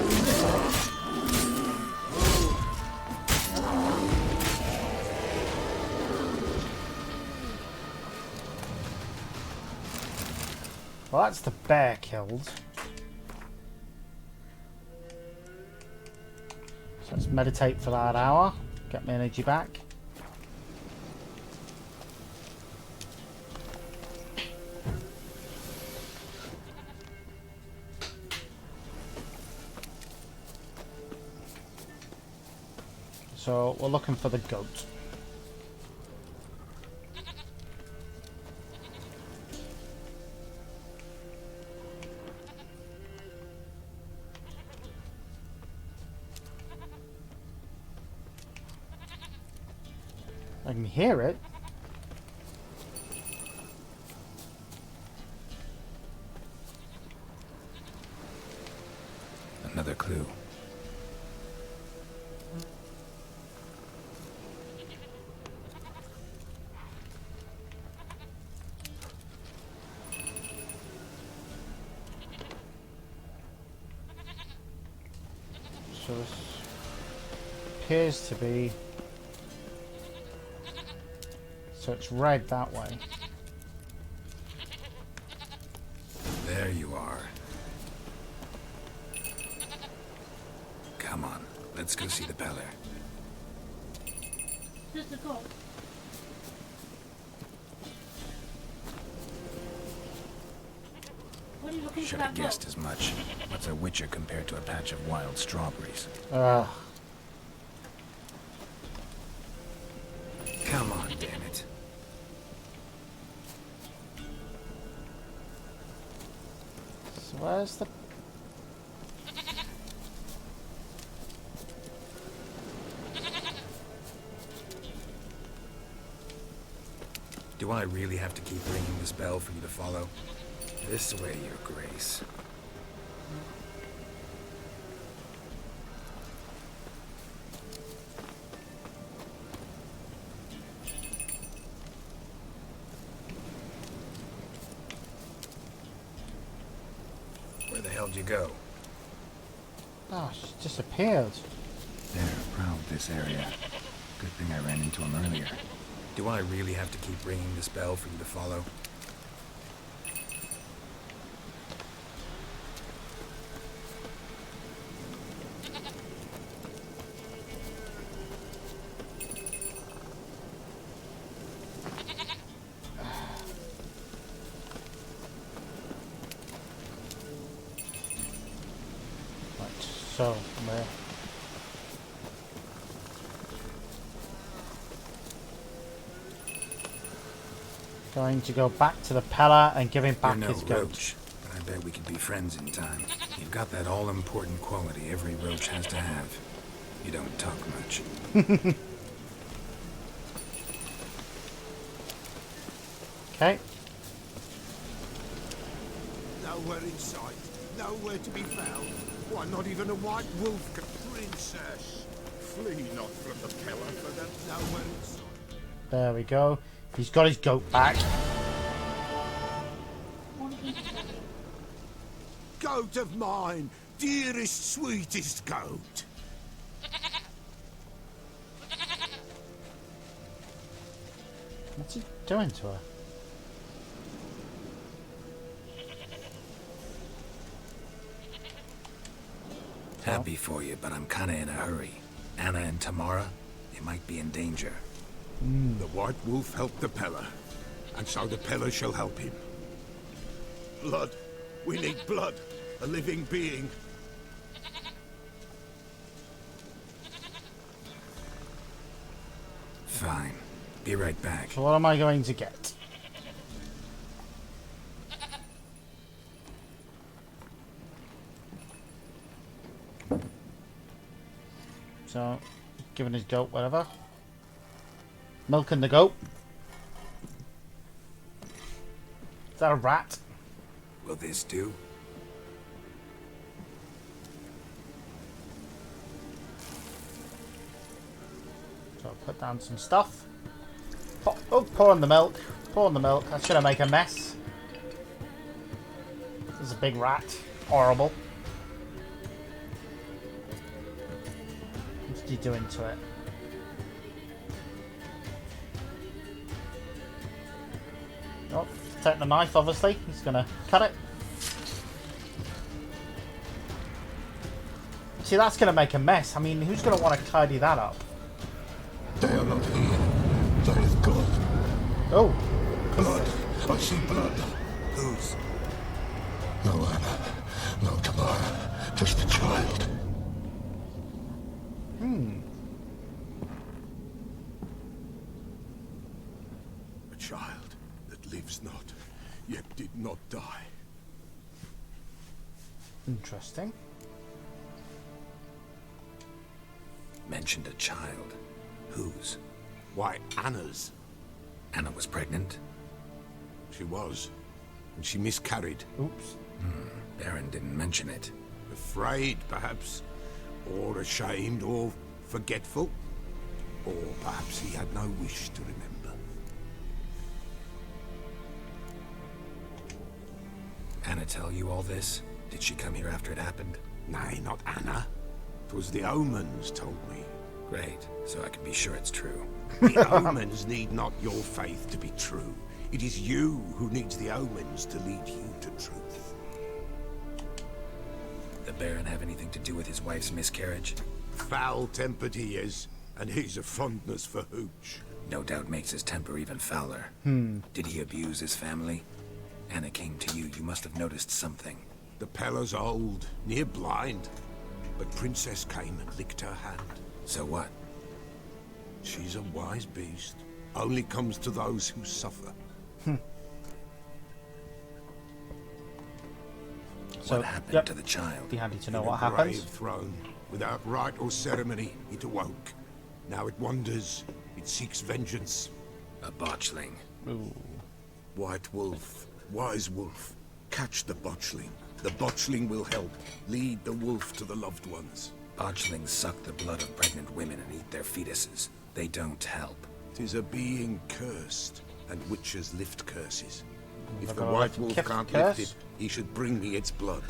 [SPEAKER 1] Well, that's the bear killed. So let's meditate for that hour. Get my energy back. So we're looking for the goat. can hear it.
[SPEAKER 7] Another clue.
[SPEAKER 1] So this appears to be... So it's red that way.
[SPEAKER 7] There you are. Come on, let's go see the Pella.
[SPEAKER 12] Just a call. What are you looking
[SPEAKER 7] Should
[SPEAKER 12] for
[SPEAKER 7] have
[SPEAKER 12] that
[SPEAKER 7] guessed
[SPEAKER 12] boat?
[SPEAKER 7] as much. What's a witcher compared to a patch of wild strawberries?
[SPEAKER 1] Ugh.
[SPEAKER 7] Come on, damn it.
[SPEAKER 1] So where's the...
[SPEAKER 7] Do I really have to keep ringing this bell for you to follow? This way, your grace. Where the hell did you go?
[SPEAKER 1] Oh, she's disappeared.
[SPEAKER 7] There, proud this area. Good thing I ran into him earlier. Do I really have to keep ringing this bell for you to follow?
[SPEAKER 1] Right, so we're going to go back to the Pella and give him back
[SPEAKER 7] You're
[SPEAKER 1] his
[SPEAKER 7] no
[SPEAKER 1] goat.
[SPEAKER 7] roach, but I bet we could be friends in time. You've got that all-important quality every roach has to have. You don't talk much.
[SPEAKER 1] Okay.
[SPEAKER 5] Nowhere in sight. Nowhere to be found. Why, not even a white wolf can... Princess, flee not from the Pella for them. Nowhere in sight.
[SPEAKER 1] There we go. He's got his goat back.
[SPEAKER 5] Goat of mine, dearest, sweetest goat.
[SPEAKER 1] What's he doing to her?
[SPEAKER 7] Happy for you, but I'm kinda in a hurry. Anna and Tamara, they might be in danger.
[SPEAKER 5] The white wolf helped the Pella, and so the Pella shall help him. Blood. We need blood. A living being.
[SPEAKER 7] Fine. Be right back.
[SPEAKER 1] So what am I going to get? So, giving his goat whatever. Milking the goat. Is that a rat?
[SPEAKER 7] Will this do?
[SPEAKER 1] So I'll put down some stuff. Pour on the milk. Pour on the milk. That's gonna make a mess. There's a big rat. Horrible. What's he doing to it? Oh, taking the knife, obviously. He's gonna cut it. See, that's gonna make a mess. I mean, who's gonna want to tidy that up?
[SPEAKER 5] They are not here. There is God.
[SPEAKER 1] Oh.
[SPEAKER 5] Blood. I see blood.
[SPEAKER 7] Whose?
[SPEAKER 5] No Anna. No Tamara. Just a child. A child that lives not, yet did not die.
[SPEAKER 1] Interesting.
[SPEAKER 7] Mentioned a child. Whose?
[SPEAKER 5] Why, Anna's.
[SPEAKER 7] Anna was pregnant?
[SPEAKER 5] She was. And she miscarried.
[SPEAKER 1] Oops.
[SPEAKER 7] Baron didn't mention it.
[SPEAKER 5] Afraid, perhaps. Or ashamed, or forgetful. Or perhaps he had no wish to remember.
[SPEAKER 7] Anna tell you all this? Did she come here after it happened?
[SPEAKER 5] Nay, not Anna. 'Twas the omens told me.
[SPEAKER 7] Great, so I can be sure it's true.
[SPEAKER 5] The omens need not your faith to be true. It is you who needs the omens to lead you to truth.
[SPEAKER 7] The Baron have anything to do with his wife's miscarriage?
[SPEAKER 5] Foul-tempered he is, and he's a fondness for hooch.
[SPEAKER 7] No doubt makes his temper even fouler. Did he abuse his family? Anna came to you. You must have noticed something.
[SPEAKER 5] The Pella's old, near blind. But Princess came and licked her hand.
[SPEAKER 7] So what?
[SPEAKER 5] She's a wise beast. Only comes to those who suffer.
[SPEAKER 1] So,
[SPEAKER 7] what happened to the child?
[SPEAKER 1] Be handy to know
[SPEAKER 5] In
[SPEAKER 1] what
[SPEAKER 5] a grave
[SPEAKER 1] happens.
[SPEAKER 5] throne, without rite or ceremony, it awoke. Now it wanders. It seeks vengeance.
[SPEAKER 7] A botchling.
[SPEAKER 1] Ooh.
[SPEAKER 5] White wolf, wise wolf, catch the botchling. The botchling will help lead the wolf to the loved ones.
[SPEAKER 7] Botchlings suck the blood of pregnant women and eat their fetuses. They don't help.
[SPEAKER 5] 'Tis a being cursed, and witches lift curses. If
[SPEAKER 1] They're
[SPEAKER 5] the
[SPEAKER 1] gonna
[SPEAKER 5] white
[SPEAKER 1] lift
[SPEAKER 5] wolf
[SPEAKER 1] Kif
[SPEAKER 5] can't
[SPEAKER 1] curse?
[SPEAKER 5] lift it, he should bring me its blood.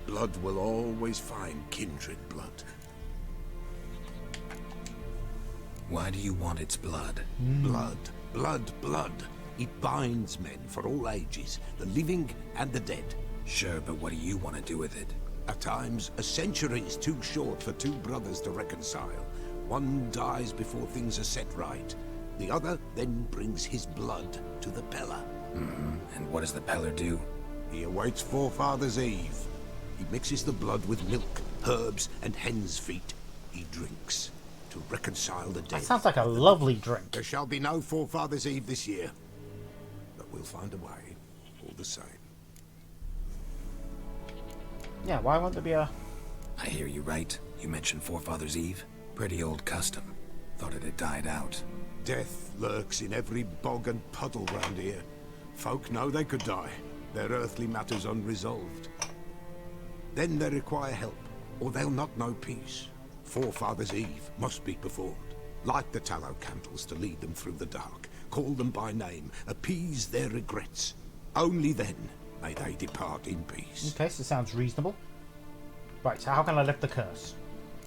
[SPEAKER 5] Blood will always find kindred blood.
[SPEAKER 7] Why do you want its blood?
[SPEAKER 5] Blood, blood, blood. It binds men for all ages, the living and the dead.
[SPEAKER 7] Sure, but what do you want to do with it?
[SPEAKER 5] At times, a century is too short for two brothers to reconcile. One dies before things are set right. The other then brings his blood to the Pella.
[SPEAKER 7] And what does the Peller do?
[SPEAKER 5] He awaits Forefathers' Eve. He mixes the blood with milk, herbs, and hen's feet. He drinks to reconcile the dead.
[SPEAKER 1] That sounds like a lovely drink.
[SPEAKER 5] There shall be no Forefathers' Eve this year. But we'll find a way, all the same.
[SPEAKER 1] Yeah, why won't there be a...
[SPEAKER 7] I hear you right. You mentioned Forefathers' Eve. Pretty old custom. Thought it had died out.
[SPEAKER 5] Death lurks in every bog and puddle round here. Folk know they could die, their earthly matters unresolved. Then they require help, or they'll not know peace. Forefathers' Eve must be performed. Light the tallow candles to lead them through the dark. Call them by name, appease their regrets. Only then may they depart in peace.
[SPEAKER 1] Okay, so sounds reasonable. Right, so how can I lift the curse?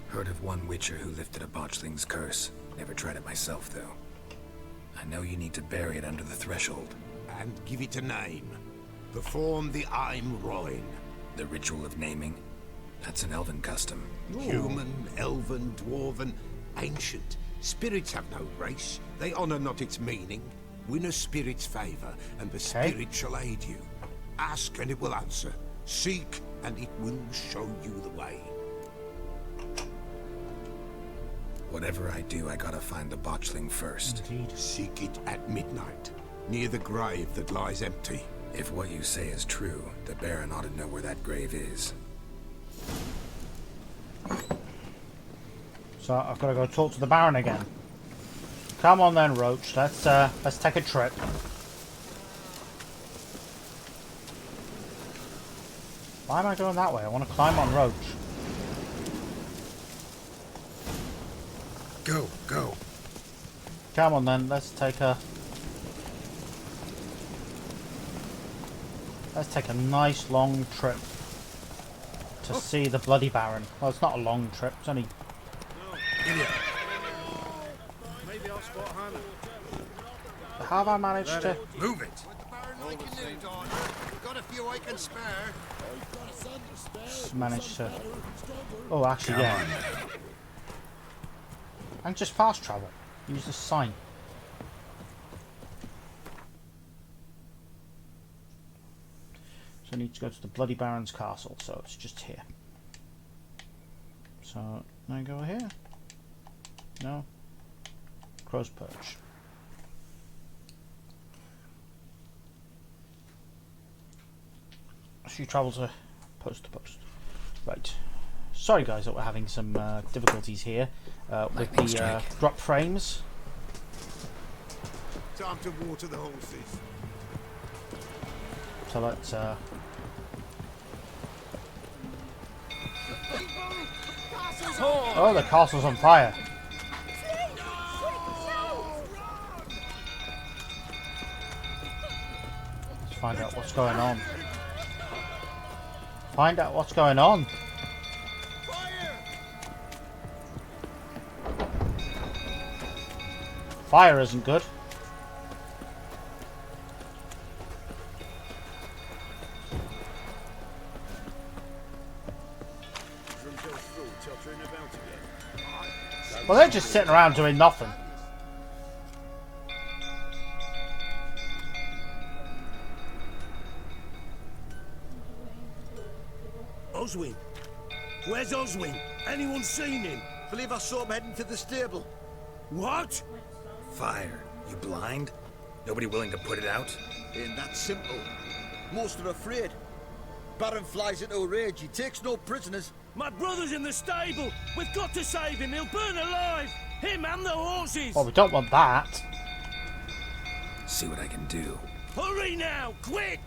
[SPEAKER 7] Heard of one witcher who lifted a botchling's curse. Never tried it myself, though. I know you need to bury it under the threshold.
[SPEAKER 5] And give it a name. Perform the Aim Roin.
[SPEAKER 7] The ritual of naming? That's an elven custom.
[SPEAKER 5] Human, elven, dwarven, ancient. Spirits have no race. They honour not its meaning. Win a spirit's favour, and the spirit shall aid you. Ask, and it will answer. Seek, and it will show you the way.
[SPEAKER 7] Whatever I do, I gotta find the botchling first.
[SPEAKER 1] Indeed.
[SPEAKER 5] Seek it at midnight, near the grave that lies empty.
[SPEAKER 7] If what you say is true, the Baron ought to know where that grave is.
[SPEAKER 1] So I've got to go talk to the Baron again. Come on then, Roach. Let's take a trip. Why am I going that way? I want to climb on Roach.
[SPEAKER 7] Go, go.
[SPEAKER 1] Come on then, let's take a nice long trip to see the bloody Baron. Well, it's not a long trip, it's only...
[SPEAKER 8] Maybe I'll spot Hannah.
[SPEAKER 1] How have I managed to...
[SPEAKER 7] Move it!
[SPEAKER 9] Got a few I can spare.
[SPEAKER 1] Manage to... Oh, actually, yeah. And just fast travel. Use the sign. So I need to go to the Bloody Baron's castle, so it's just here. So, can I go here? No? Crow's Perch. So you travel to post. Right. Sorry guys that we're having some difficulties here with the drop frames.
[SPEAKER 5] Time to water the horses.
[SPEAKER 1] So let's oh, the castle's on fire. Let's find out what's going on. Find out what's going on. Fire isn't good. Well, they're just sitting around doing nothing.
[SPEAKER 11] Oswin? Where's Oswin? Anyone seen him?
[SPEAKER 9] Believe I saw him heading to the stable.
[SPEAKER 11] What?
[SPEAKER 12] Fire. You blind? Nobody willing to put it out?
[SPEAKER 9] Ain't that simple. Most are afraid. Baron flies into a rage. He takes no prisoners.
[SPEAKER 11] My brother's in the stable. We've got to save him. He'll burn alive. Him and the horses.
[SPEAKER 1] Well, we don't want that.
[SPEAKER 12] See what I can do.
[SPEAKER 11] Hurry now, quick!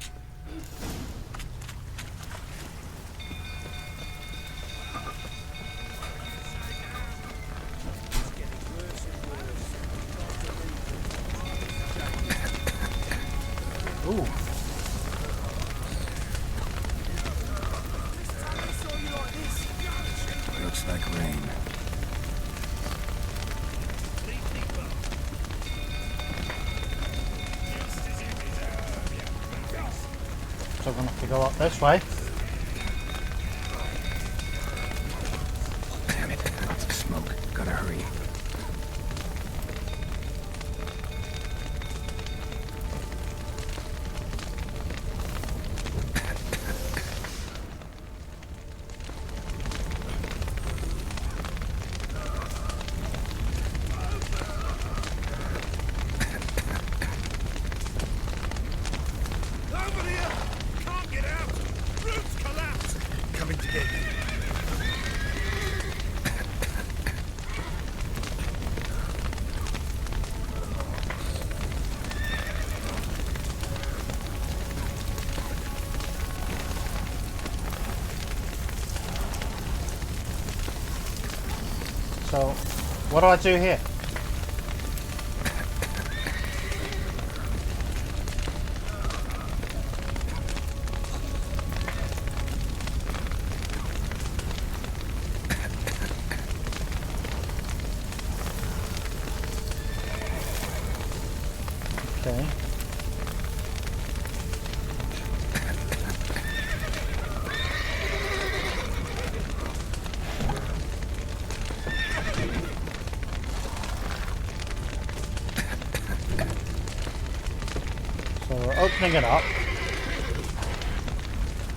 [SPEAKER 1] Ooh.
[SPEAKER 7] Looks like rain.
[SPEAKER 1] So we're gonna have to go up this way.
[SPEAKER 7] Damn it, lots of smoke. Gotta hurry.
[SPEAKER 8] Over here! Can't get out! Roof's collapsed!
[SPEAKER 12] Coming to get you.
[SPEAKER 1] So, what do I do here? Okay. So we're opening it up.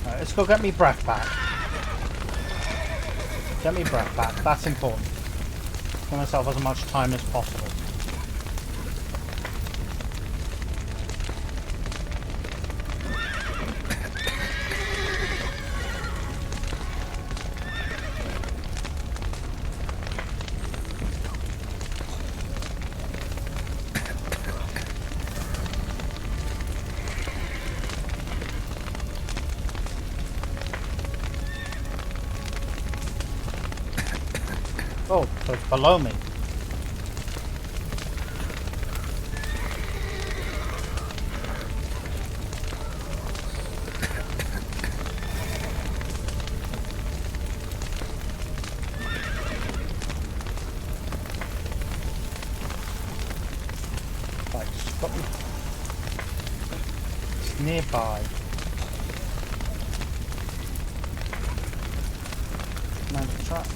[SPEAKER 1] Alright, let's go get me breath back. Get me breath back, that's important. Give myself as much time as possible. Oh, so it's below me. Right, stop me. It's nearby. Mind the trap.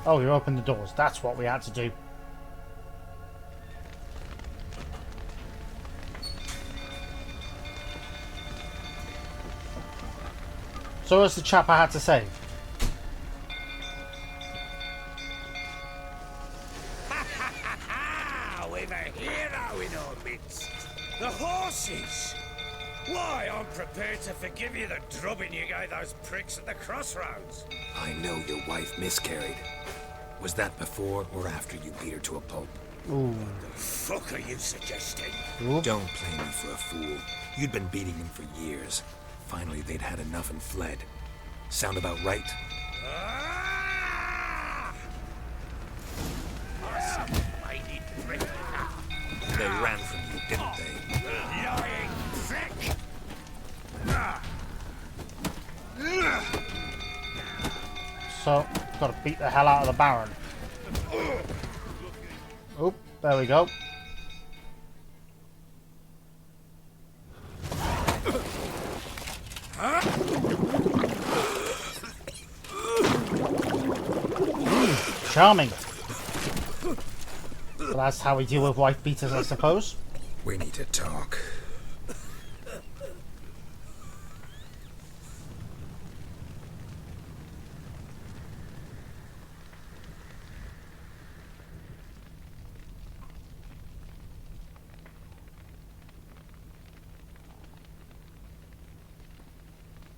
[SPEAKER 1] Oh, you opened the doors. That's what we had to do. So what's the chap I had to save?
[SPEAKER 6] We've a hero in our midst. The prepared to forgive you the drubbing you gave those pricks at the crossroads.
[SPEAKER 12] I know your wife miscarried. Was that before or after you beat her to a pulp?
[SPEAKER 1] Ooh.
[SPEAKER 6] What the fuck are you suggesting?
[SPEAKER 1] Ooh.
[SPEAKER 12] Don't play me for a fool. You'd been beating them for years. Finally, they'd had enough and fled. Sound about right? They ran from you, didn't they?
[SPEAKER 6] Lying prick!
[SPEAKER 1] So, gotta beat the hell out of the Baron. Oh, there we go. Charming. So that's how we deal with wife beaters, I suppose.
[SPEAKER 7] We need to talk.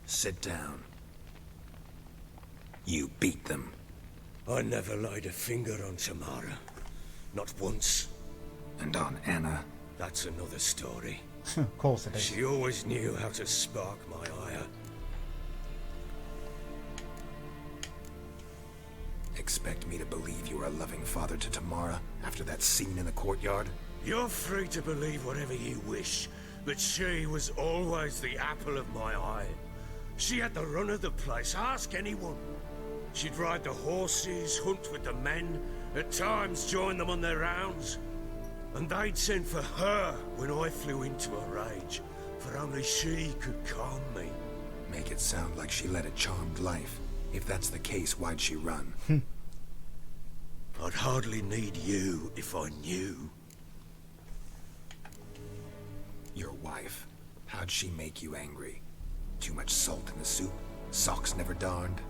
[SPEAKER 12] Sit down. You beat them.
[SPEAKER 6] I never laid a finger on Tamara. Not once.
[SPEAKER 7] And on Anna?
[SPEAKER 6] That's another story.
[SPEAKER 1] Of course it is.
[SPEAKER 6] She always knew how to spark my ire.
[SPEAKER 12] Expect me to believe you were a loving father to Tamara after that scene in the courtyard?
[SPEAKER 6] You're free to believe whatever you wish, but she was always the apple of my eye. She had the run of the place, ask anyone. She'd ride the horses, hunt with the men, at times join them on their rounds. And they'd send for her when I flew into a rage, for only she could calm me.
[SPEAKER 12] Make it sound like she led a charmed life. If that's the case, why'd she run?
[SPEAKER 6] I'd hardly need you if I knew.
[SPEAKER 12] Your wife. How'd she make you angry? Too much salt in the soup? Socks never darned?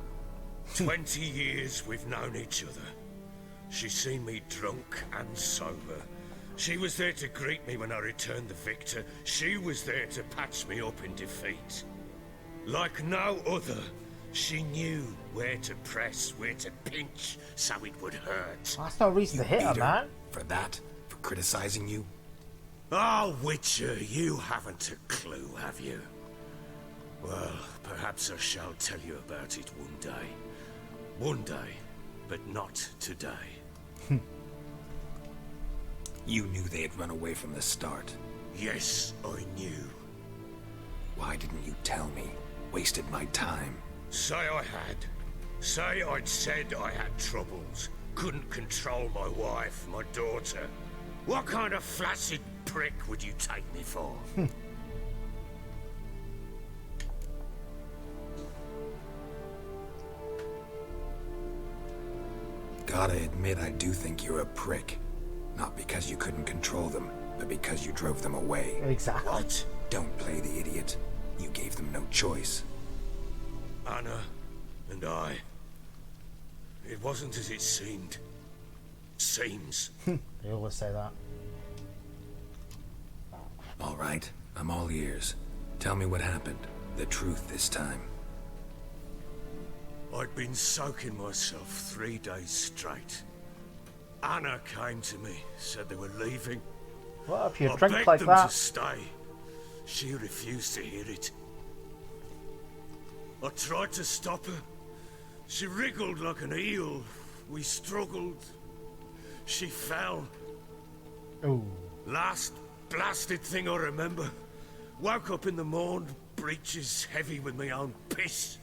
[SPEAKER 6] 20 years we've known each other. She's seen me drunk and sober. She was there to greet me when I returned the victor. She was there to patch me up in defeat. Like no other, she knew where to press, where to pinch, so it would hurt.
[SPEAKER 1] That's no reason to hit her, man.
[SPEAKER 12] For that? For criticizing you?
[SPEAKER 6] Oh, Witcher, you haven't a clue, have you? Well, perhaps I shall tell you about it one day. One day, but not today.
[SPEAKER 12] You knew they had run away from the start.
[SPEAKER 6] Yes, I knew.
[SPEAKER 12] Why didn't you tell me? Wasted my time.
[SPEAKER 6] Say I had. Say I'd said I had troubles. Couldn't control my wife, my daughter. What kind of flaccid prick would you take me for?
[SPEAKER 12] Gotta admit, I do think you're a prick. Not because you couldn't control them, but because you drove them away.
[SPEAKER 1] Exactly.
[SPEAKER 6] What?
[SPEAKER 12] Don't play the idiot. You gave them no choice.
[SPEAKER 6] Anna and I. It wasn't as it seemed. Seems.
[SPEAKER 1] They always say that.
[SPEAKER 12] All right, I'm all ears. Tell me what happened. The truth this time.
[SPEAKER 6] I'd been soaking myself 3 days straight. Anna came to me, said they were leaving.
[SPEAKER 1] What if you
[SPEAKER 6] I
[SPEAKER 1] drink
[SPEAKER 6] begged
[SPEAKER 1] like
[SPEAKER 6] them
[SPEAKER 1] that?
[SPEAKER 6] to stay. She refused to hear it. I tried to stop her. She wriggled like an eel. We struggled. She fell.
[SPEAKER 1] Ooh.
[SPEAKER 6] Last blasted thing I remember. Woke up in the morn, breeches heavy with my own piss.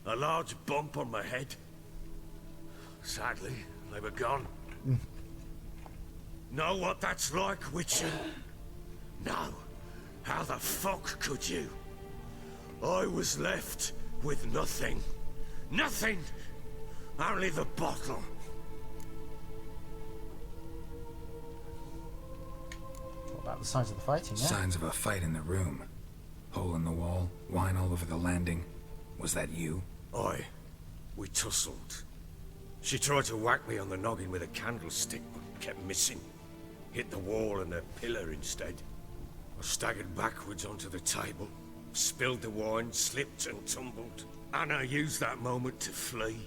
[SPEAKER 6] A large bump on my head. Sadly, they were gone. Know what that's like, Witcher? No. How the fuck could you? I was left with nothing. Nothing! Only the bottle.
[SPEAKER 1] What about the signs of the fighting, yeah?
[SPEAKER 12] Signs of a fight in the room. Hole in the wall, wine all over the landing. Was that you?
[SPEAKER 6] Aye. We tussled. She tried to whack me on the noggin with a candlestick, but kept missing. Hit the wall and a pillar instead. I staggered backwards onto the table. spilled the wine, slipped and tumbled. Anna used that moment to flee.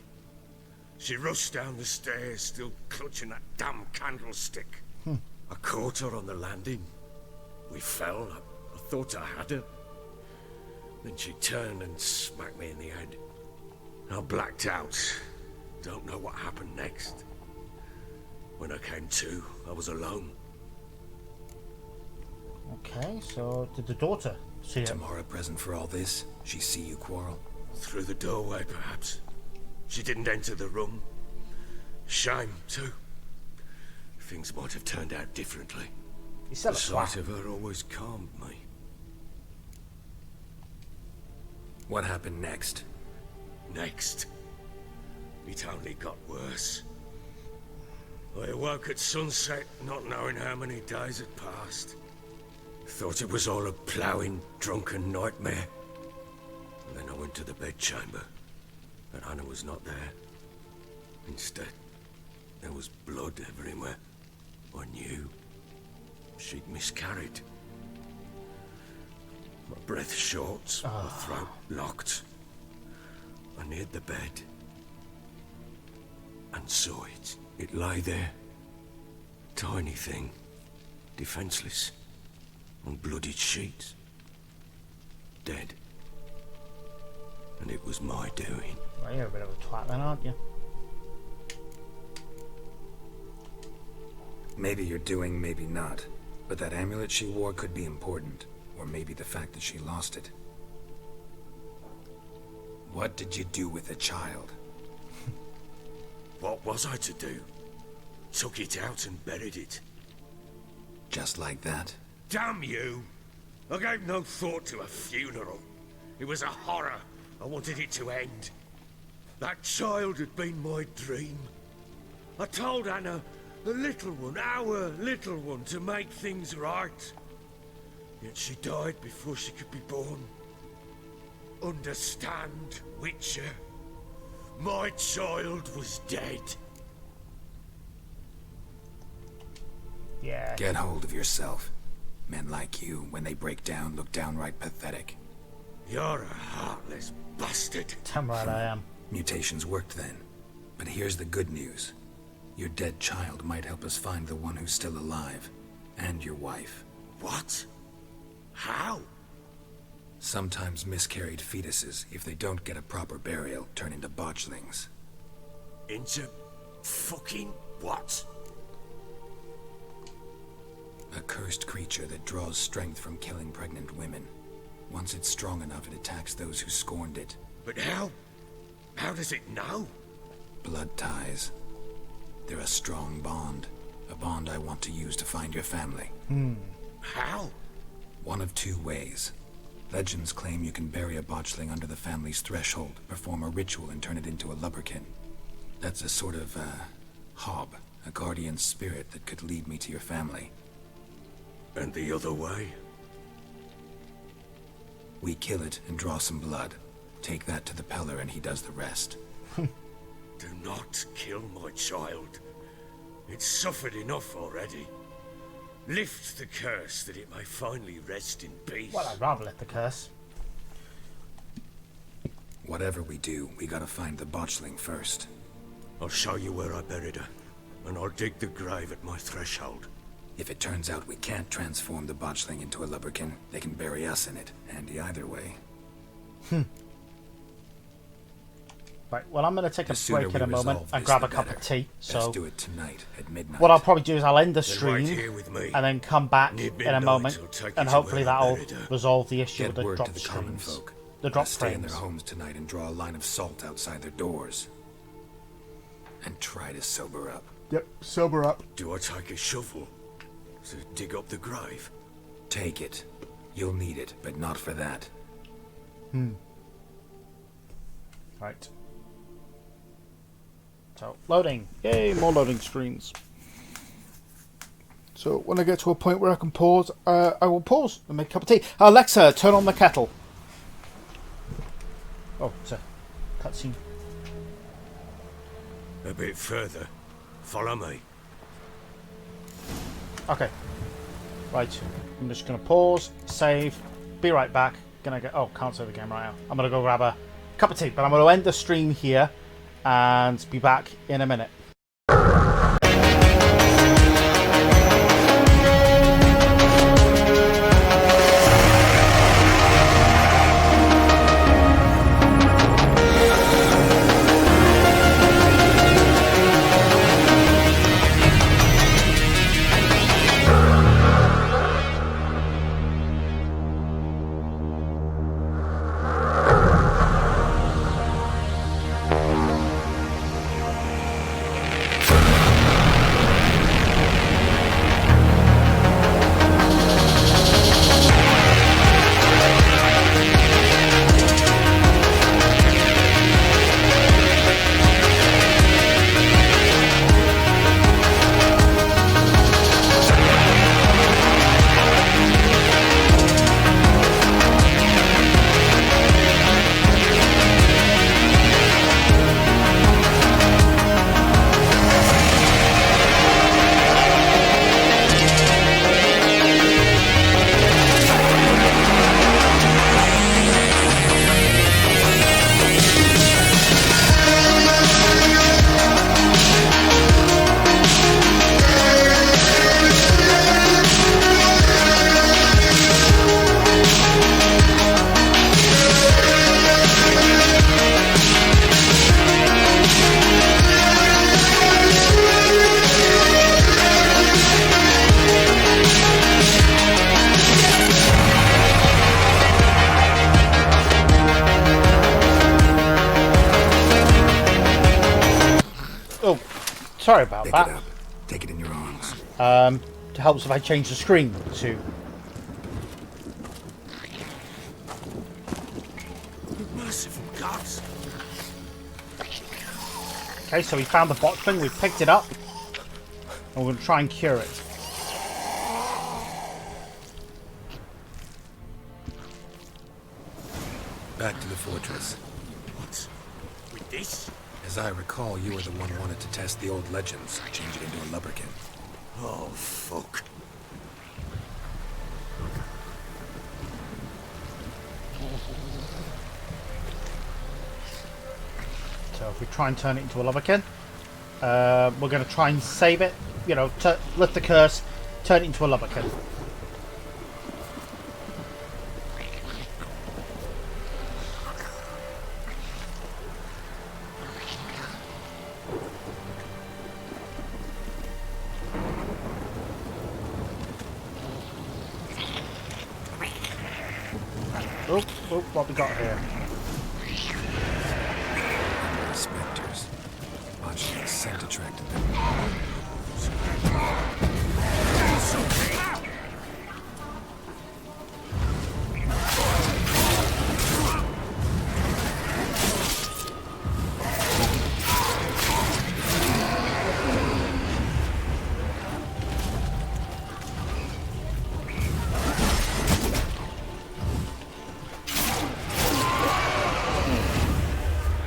[SPEAKER 6] She rushed down the stairs, still clutching that damn candlestick. I caught her on the landing. We fell. I thought I had her. Then she turned and smacked me in the head. I blacked out. Don't know what happened next. When I came to, I was alone.
[SPEAKER 1] Okay, so did the daughter see it?
[SPEAKER 12] Tamara present for all this? She see you quarrel?
[SPEAKER 6] Through the doorway, perhaps. She didn't enter the room. Shame, too. Things might have turned out differently.
[SPEAKER 1] The
[SPEAKER 6] sight of her always calmed me.
[SPEAKER 12] What happened next?
[SPEAKER 6] Next? It only got worse. I awoke at sunset, not knowing how many days had passed. Thought it was all a ploughing, drunken nightmare. And then I went to the bedchamber, but Anna was not there. Instead, there was blood everywhere. I knew she'd miscarried. My breath short, my throat locked. I neared the bed and saw it. It lay there. Tiny thing. Defenseless. On bloodied sheets. Dead. And it was my doing.
[SPEAKER 1] Well, you're a bit of a twat then, aren't you?
[SPEAKER 12] Maybe you're doing, maybe not. But that amulet she wore could be important. Or maybe the fact that she lost it. What did you do with the child?
[SPEAKER 6] What was I to do? Took it out and buried it.
[SPEAKER 12] Just like that?
[SPEAKER 6] Damn you! I gave no thought to a funeral. It was a horror. I wanted it to end. That child had been my dream. I told Anna, the little one, our little one, to make things right. Yet she died before she could be born. Understand, Witcher? My child was dead.
[SPEAKER 1] Yeah.
[SPEAKER 12] Get hold of yourself. Men like you, when they break down, look downright pathetic.
[SPEAKER 6] You're a heartless bastard.
[SPEAKER 1] Damn right I am.
[SPEAKER 12] Mutations worked then. But here's the good news. Your dead child might help us find the one who's still alive. And your wife.
[SPEAKER 6] What? How?
[SPEAKER 12] Sometimes miscarried fetuses, if they don't get a proper burial, turn into botchlings.
[SPEAKER 6] Into fucking what?
[SPEAKER 12] A cursed creature that draws strength from killing pregnant women. Once it's strong enough, it attacks those who scorned it.
[SPEAKER 6] But how? How does it know?
[SPEAKER 12] Blood ties. They're a strong bond. A bond I want to use to find your family.
[SPEAKER 6] How?
[SPEAKER 12] One of two ways. Legends claim you can bury a botchling under the family's threshold, perform a ritual, and turn it into a lubberkin. That's a sort of, hob, a guardian spirit that could lead me to your family.
[SPEAKER 6] And the other way?
[SPEAKER 12] We kill it and draw some blood. Take that to the Pella and he does the rest.
[SPEAKER 6] Do not kill my child. It's suffered enough already. Lift the curse that it may finally rest in peace.
[SPEAKER 1] Well, I'd rather lift the curse.
[SPEAKER 12] Whatever we do, we gotta find the botchling first.
[SPEAKER 6] I'll show you where I buried her, and I'll dig the grave at my threshold.
[SPEAKER 12] If it turns out we can't transform the botchling into a lubberkin, they can bury us in it. Handy either way.
[SPEAKER 1] Right, well, I'm going to take a break in a moment and grab a cup of tea. So
[SPEAKER 12] let's do it tonight at midnight.
[SPEAKER 1] what I'll probably do is I'll end the
[SPEAKER 6] Then
[SPEAKER 1] stream
[SPEAKER 6] wait here with me.
[SPEAKER 1] and then come back
[SPEAKER 6] Near
[SPEAKER 1] in a
[SPEAKER 6] midnight,
[SPEAKER 1] moment,
[SPEAKER 6] I'll take you
[SPEAKER 1] and
[SPEAKER 6] to
[SPEAKER 1] hopefully
[SPEAKER 6] where I
[SPEAKER 1] that'll
[SPEAKER 6] buried her.
[SPEAKER 1] resolve the issue with
[SPEAKER 12] Get
[SPEAKER 1] the
[SPEAKER 12] word
[SPEAKER 1] drop
[SPEAKER 12] to the common
[SPEAKER 1] streams.
[SPEAKER 12] folk.
[SPEAKER 1] The drop
[SPEAKER 12] Stay in
[SPEAKER 1] frames.
[SPEAKER 12] their homes tonight and draw a line of salt outside their doors. And try to sober up.
[SPEAKER 1] Yep, sober up.
[SPEAKER 6] Do I take a shovel to dig up the grave?
[SPEAKER 12] Take it. You'll need it, but not for that.
[SPEAKER 1] Right. So, loading. Yay, more loading screens. So, when I get to a point where I can pause, I will pause and make a cup of tea. Alexa, turn on the kettle. Oh, it's a cutscene.
[SPEAKER 6] A bit further. Follow me.
[SPEAKER 1] Okay. Right. I'm just going to pause, save, be right back, gonna go. Oh, can't save the game right now. I'm gonna go grab a cup of tea, but I'm gonna end the stream here and be back in a minute. Sorry about
[SPEAKER 12] Pick
[SPEAKER 1] that.
[SPEAKER 12] it up. Take it in your arms.
[SPEAKER 1] It helps if I change the screen to.
[SPEAKER 6] Merciful gods.
[SPEAKER 1] Okay, so we found the botchling, we picked it up, and we're going to try and cure it.
[SPEAKER 12] Back to the fortress.
[SPEAKER 6] What? With this?
[SPEAKER 12] As I recall, you were the one who wanted to test the old legends, change it into a lubberkin.
[SPEAKER 6] Oh, fuck.
[SPEAKER 1] So if we try and turn it into a lubberkin, we're going to try and save it, you know, lift the curse, turn it into a lubberkin. Oh, what we got here?
[SPEAKER 12] Spectres. Botchling's scent attracted them.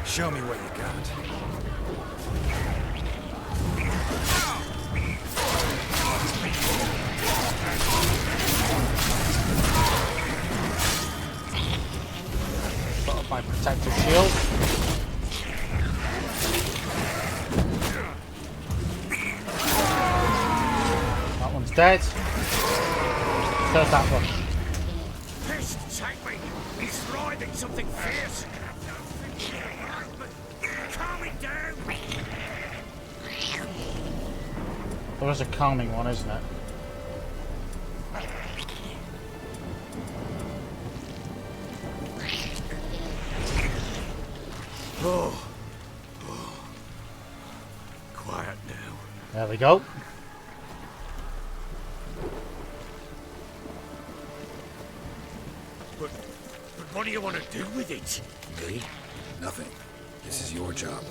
[SPEAKER 12] Show me what you got.
[SPEAKER 1] Put up my protective shield. That one's dead. There's that one.
[SPEAKER 6] Pest, take me. He's writhing something fierce. Calm it down.
[SPEAKER 1] There was a calming one, isn't it?
[SPEAKER 6] Oh. Quiet now.
[SPEAKER 1] There we go.
[SPEAKER 6] But what do you want to do with it?
[SPEAKER 12] Me? Nothing. This is your job.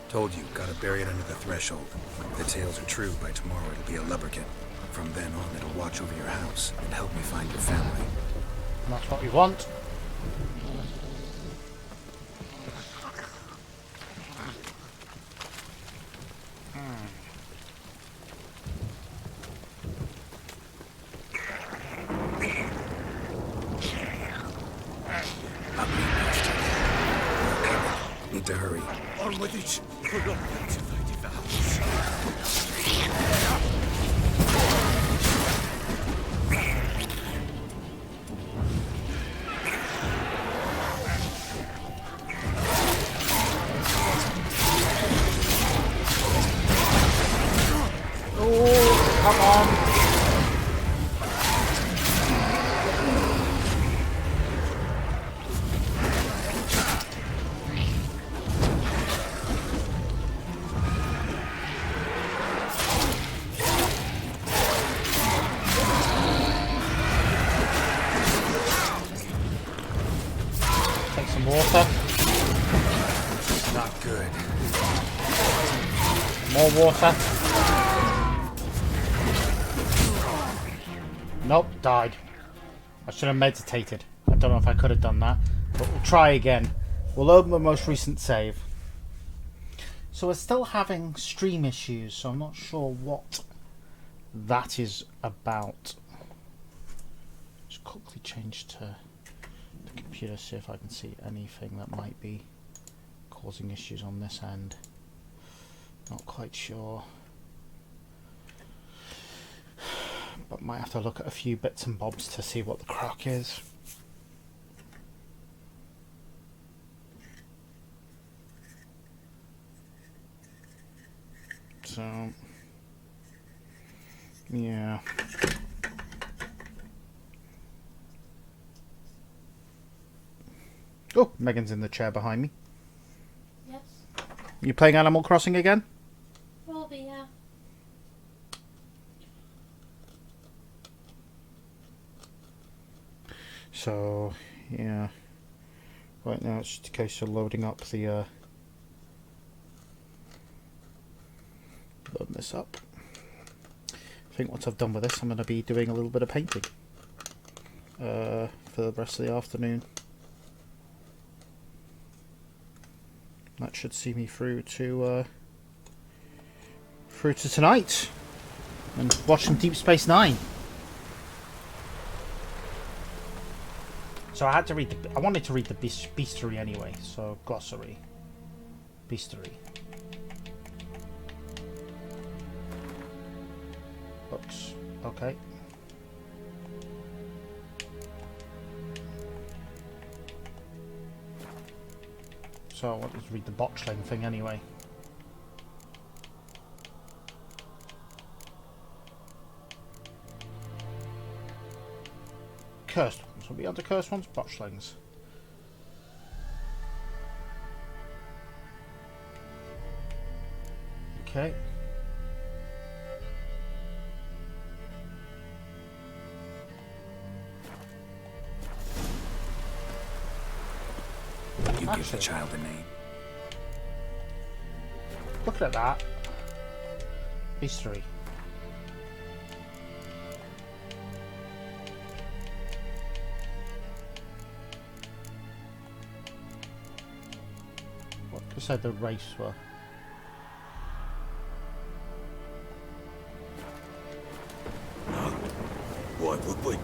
[SPEAKER 12] Told you, gotta bury it under the threshold. If the tales are true, by tomorrow it'll be a lubberkin. From then on, it'll watch over your house and help me find your family.
[SPEAKER 1] And that's what we want.
[SPEAKER 12] Need to hurry.
[SPEAKER 6] On with it. Pull up activated valves.
[SPEAKER 1] Oh, come on. Take some water.
[SPEAKER 12] Not good.
[SPEAKER 1] More water. Nope, died. I should have meditated. I don't know if I could have done that, but we'll try again. We'll open the most recent save. So we're still having stream issues, so I'm not sure what that is about. Just quickly change to the computer, see if I can see anything that might be causing issues on this end. Not quite sure. But might have to look at a few bits and bobs to see what the crack is. So, yeah. Oh, Megan's in the chair behind me.
[SPEAKER 13] Yes.
[SPEAKER 1] You playing Animal Crossing again?
[SPEAKER 13] Probably, yeah.
[SPEAKER 1] So, yeah. Right now it's just a case of loading up the, load this up. I think once I've done with this, I'm going to be doing a little bit of painting. For the rest of the afternoon. That should see me through to tonight. And watch some Deep Space Nine. So I had to read I wanted to read the bestiary anyway, so glossary. Bestiary. Books. Okay. So I wanted to read the botchling thing anyway. Cursed ones. Will be under cursed ones? Botchlings. Okay.
[SPEAKER 12] You give the child a name.
[SPEAKER 1] Looking at that. Bestiary. What said the race were?
[SPEAKER 6] Why would we?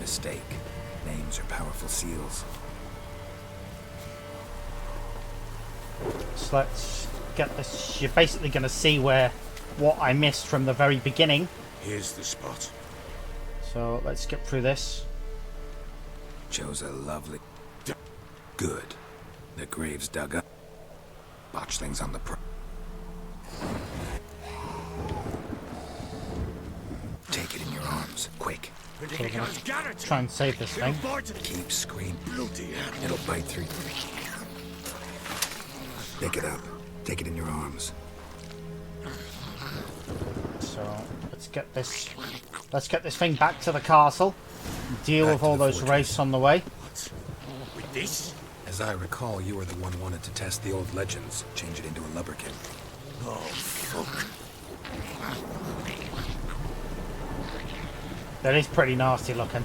[SPEAKER 12] Mistake. Names are powerful seals.
[SPEAKER 1] So let's get this. You're basically going to see what I missed from the very beginning.
[SPEAKER 6] Here's the spot.
[SPEAKER 1] So let's skip through this.
[SPEAKER 12] Chose a lovely... Good. The grave's dug up. Botchlings on the Take it in your arms, quick.
[SPEAKER 1] So we're gonna try and save this thing.
[SPEAKER 12] Keep screaming.
[SPEAKER 6] Bloody hell.
[SPEAKER 12] It'll bite through. Pick it up. Take it in your arms.
[SPEAKER 1] So let's get this. Let's get this thing back to the castle. Deal with all those wraiths on the way.
[SPEAKER 6] With this?
[SPEAKER 12] As I recall, you were the one who wanted to test the old legends, change it into a lubberkin.
[SPEAKER 6] Oh, fuck.
[SPEAKER 1] That is pretty nasty looking.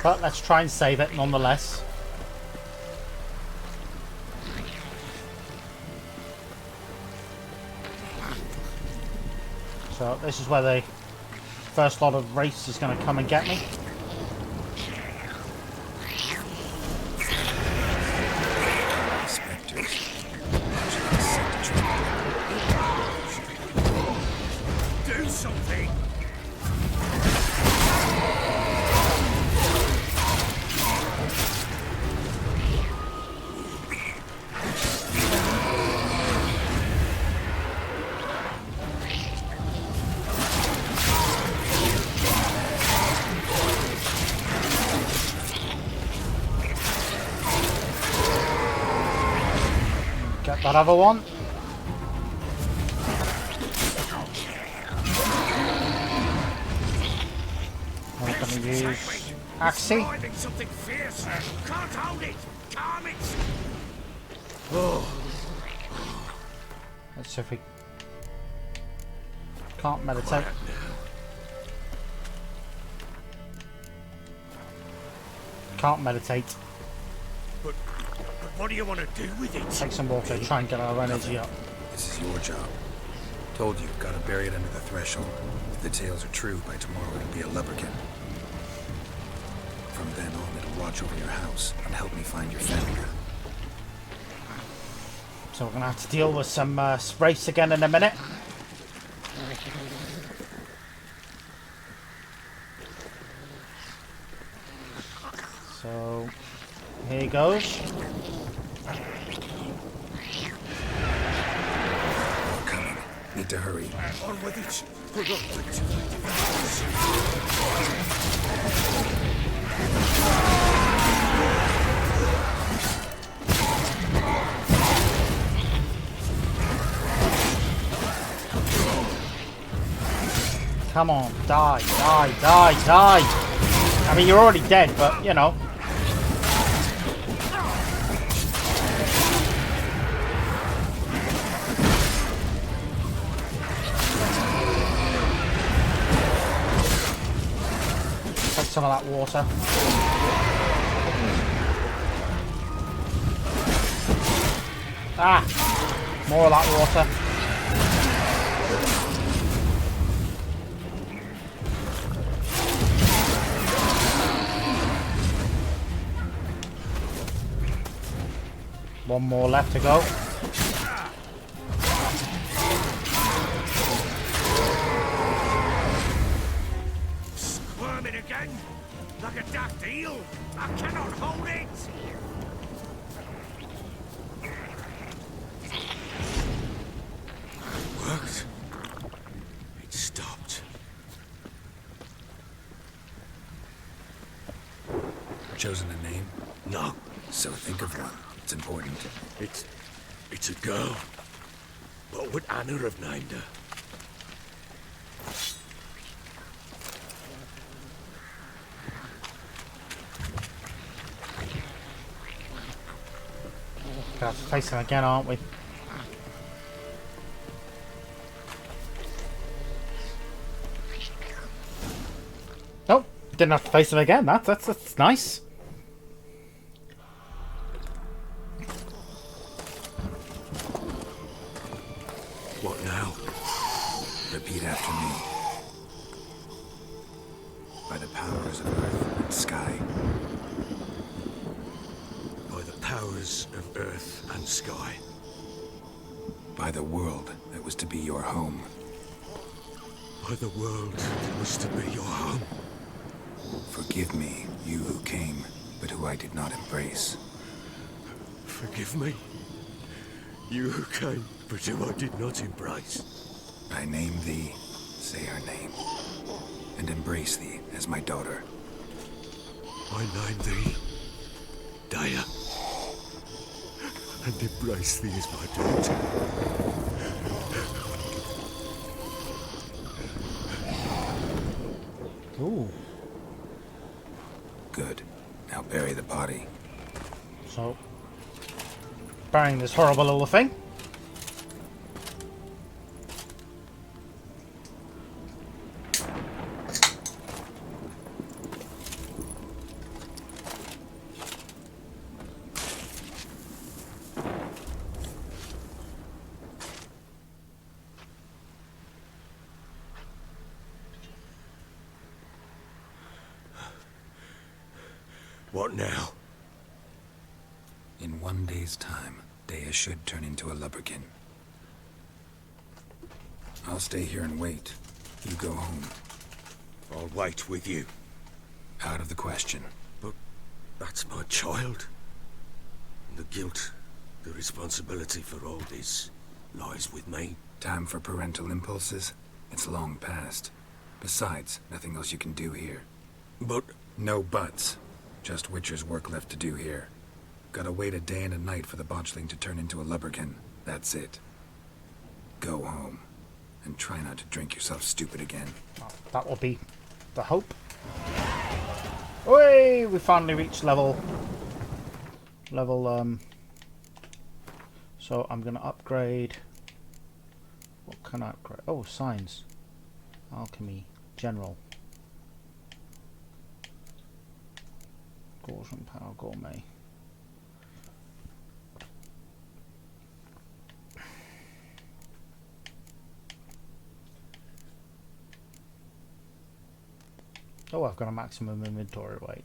[SPEAKER 1] But let's try and save it nonetheless. So this is where the first lot of race is going to come and get me.
[SPEAKER 6] Do something!
[SPEAKER 1] Get that other one. I'm going to use Axie.
[SPEAKER 6] Something fierce. Can't hold it. Calm it.
[SPEAKER 1] Let's see if we can't meditate. Can't meditate.
[SPEAKER 6] But what do you want to do with it?
[SPEAKER 1] Take some water, try and get our energy up.
[SPEAKER 12] This is your job. Told you, gotta bury it under the threshold. If the tales are true, by tomorrow it'll be a lubberkin. From then on, it'll watch over your house and help me find your family.
[SPEAKER 1] So we're going to have to deal with some race again in a minute. So here he goes.
[SPEAKER 12] We're coming. Need to hurry.
[SPEAKER 6] On with it. Put up with
[SPEAKER 1] Come on, die, die, die, die. I mean, you're already dead, but, you know. Take some of that water. Ah! More of that water. One more left to go.
[SPEAKER 6] Squirming again, like a daft eel. I cannot hold it. Worked. It stopped.
[SPEAKER 12] Chosen a name?
[SPEAKER 6] No.
[SPEAKER 12] So think of one. It's important.
[SPEAKER 6] It's a girl. What would Anna have named her?
[SPEAKER 1] Gonna have to face him again, aren't we? Nope, didn't have to face him again. That's nice.
[SPEAKER 6] What now?
[SPEAKER 12] Repeat after me. By the powers of earth and sky.
[SPEAKER 6] By the powers of earth and sky.
[SPEAKER 12] By the world that was to be your home.
[SPEAKER 6] By the world that was to be your home.
[SPEAKER 12] Forgive me, you who came, but who I did not embrace.
[SPEAKER 6] Forgive me. You who came, but who I did not embrace.
[SPEAKER 12] I name thee, say her name, and embrace thee as my daughter.
[SPEAKER 6] I name thee, Daya, and embrace thee as my daughter.
[SPEAKER 1] Ooh.
[SPEAKER 12] Good. Now bury the body.
[SPEAKER 1] So, burying this horrible little thing.
[SPEAKER 6] What now?
[SPEAKER 12] In 1 day's time, Dea should turn into a lubberkin. I'll stay here and wait. You go home.
[SPEAKER 6] I'll wait with you.
[SPEAKER 12] Out of the question.
[SPEAKER 6] But that's my child. The guilt, the responsibility for all this lies with me.
[SPEAKER 12] Time for parental impulses? It's long past. Besides, nothing else you can do here.
[SPEAKER 6] But...
[SPEAKER 12] No buts. Just Witcher's work left to do here. Gotta wait a day and a night for the botchling to turn into a lubberkin. That's it. Go home. And try not to drink yourself stupid again.
[SPEAKER 1] Oh, that will be the hope. Oi! We finally reached level. So I'm gonna upgrade. What can I upgrade? Oh, signs. Alchemy. General. Gaussian Power Gourmet. Oh, I've got a maximum inventory weight.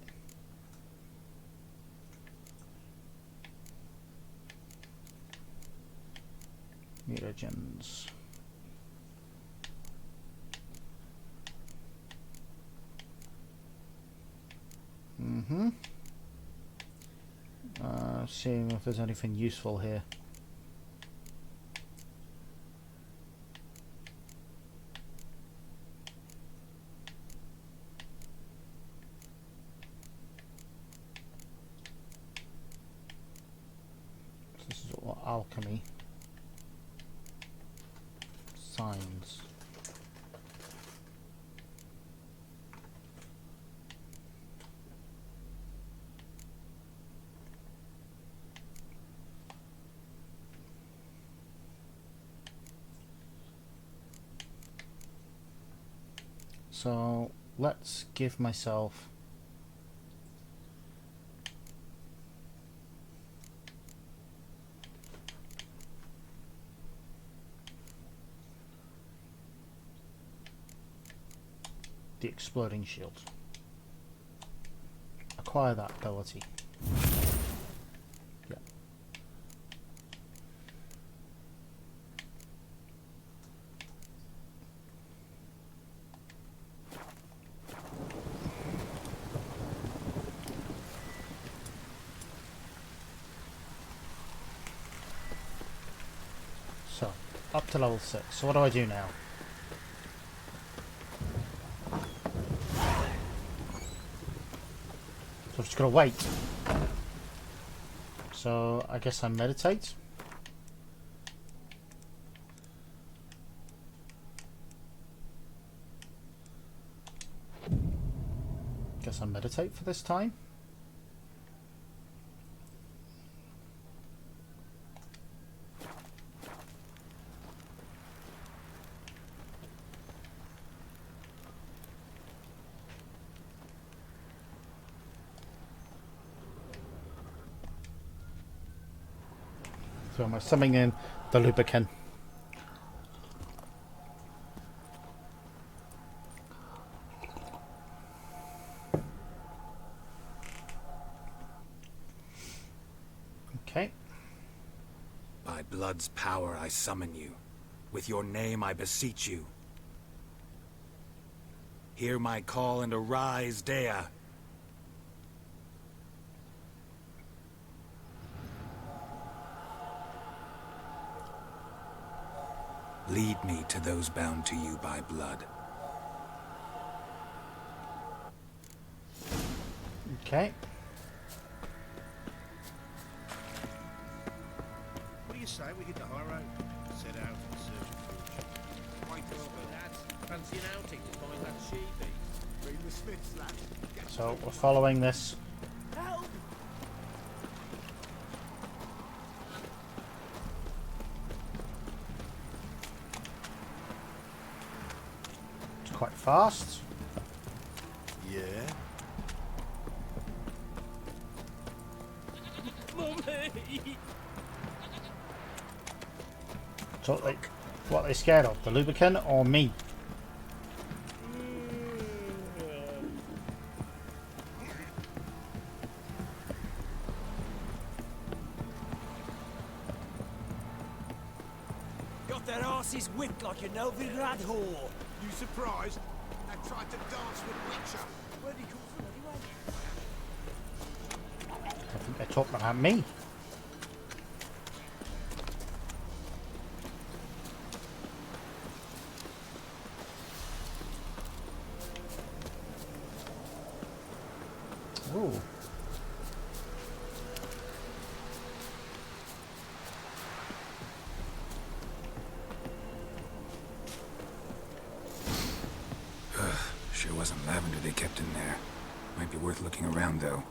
[SPEAKER 1] Mutagens. Seeing if there's anything useful here. This is all alchemy. Signs. So let's give myself the exploding shield. Acquire that ability. Yeah. So, up to level 6. So what do I do now? I'm just gonna wait. So I guess I meditate. Guess I meditate for this time. So am I summoning in the lubricant? Okay.
[SPEAKER 12] By blood's power I summon you. With your name I beseech you. Hear my call and arise, Dea. Lead me to those bound to you by blood.
[SPEAKER 1] Okay.
[SPEAKER 8] What do you say we hit the high road? Set out in search of fortune.
[SPEAKER 10] Quite well, lads. Fancy an outing to find that sheepy.
[SPEAKER 9] Bring the Smiths, lad.
[SPEAKER 1] So we're following this.
[SPEAKER 9] Help!
[SPEAKER 1] It's quite fast.
[SPEAKER 8] Yeah.
[SPEAKER 1] So what are they scared of? The lubricant or me?
[SPEAKER 11] their asses whipped like a Novigrad whore.
[SPEAKER 5] You surprised? They tried to dance with Witcher.
[SPEAKER 11] Where'd he come from anyway?
[SPEAKER 1] I think they're talking about me. Ooh.
[SPEAKER 12] Sure wasn't lavender they kept in there. Might be worth looking around, though.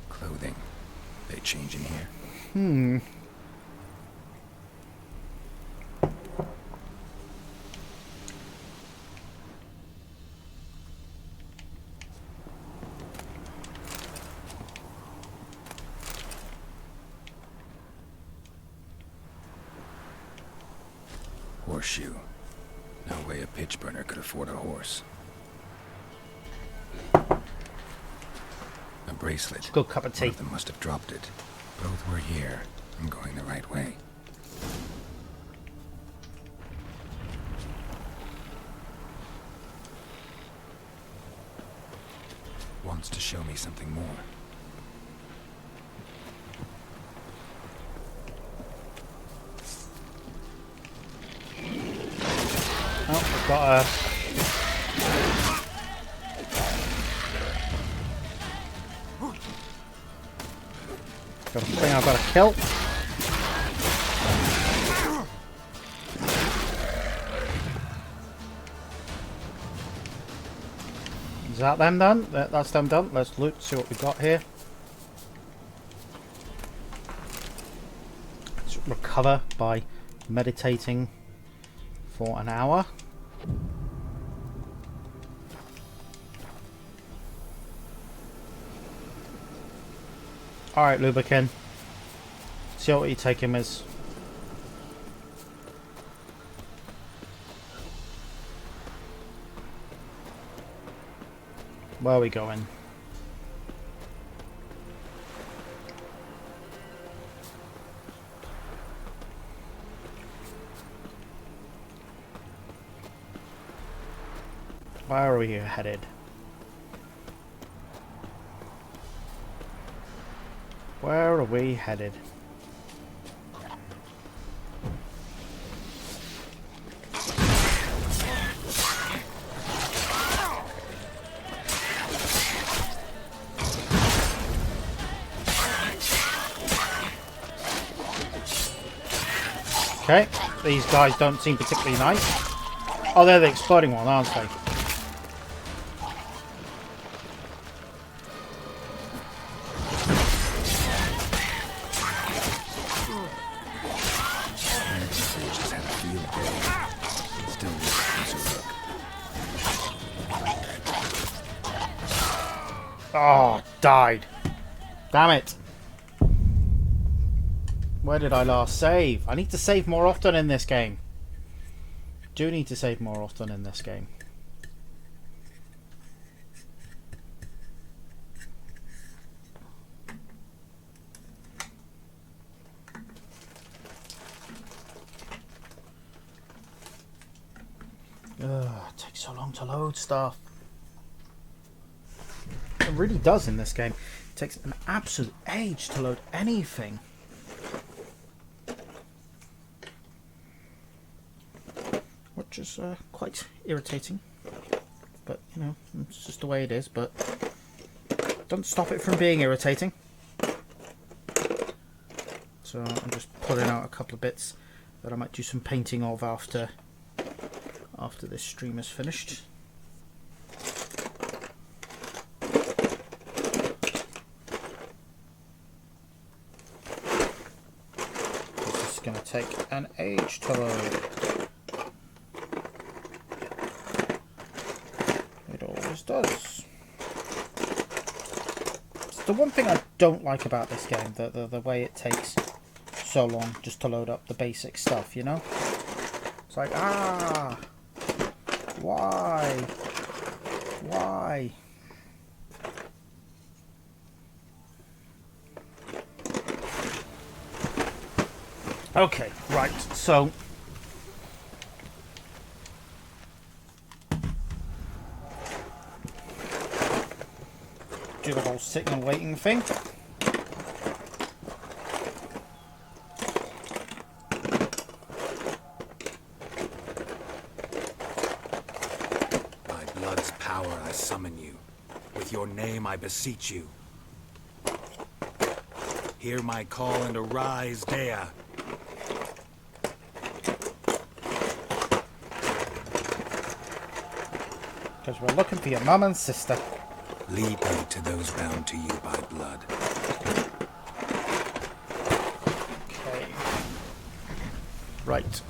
[SPEAKER 12] Clothing. They change in here?
[SPEAKER 1] Hmm.
[SPEAKER 12] Horseshoe. No way a pitch burner could afford a horse. A bracelet.
[SPEAKER 1] Good cup of tea.
[SPEAKER 12] One of them must have dropped it. Both were here. I'm going the right way. Wants to show me something more.
[SPEAKER 1] Oh, we've got a... got a thing I've got to kill. Is that them done? That's them done. Let's loot, see what we've got here. Let's recover by meditating for an hour. Alright, Lubrican. See what you take him as. Where are we going? Where are we headed? Where are we headed? Okay, these guys don't seem particularly nice. Oh, they're the exploding one, aren't they? Oh, died. Damn it. Where did I last save? I need to save more often in this game. Do need to save more often in this game. Ugh, it takes so long to load stuff. It really does in this game. It takes an absolute age to load anything. Which is quite irritating. But, you know, it's just the way it is. But don't stop it from being irritating. So I'm just pulling out a couple of bits that I might do some painting of after this stream is finished. This is going to take an age to load. It always does. the one thing I don't like about this game, the way it takes so long just to load up the basic stuff, you know? It's like, why? Why? Okay, right, so do the whole sitting and waiting thing.
[SPEAKER 12] By blood's power I summon you. With your name I beseech you. Hear my call and arise, Dea.
[SPEAKER 1] Because we're looking for your mum and sister.
[SPEAKER 12] Lead me to those bound to you by blood.
[SPEAKER 1] Okay. Right.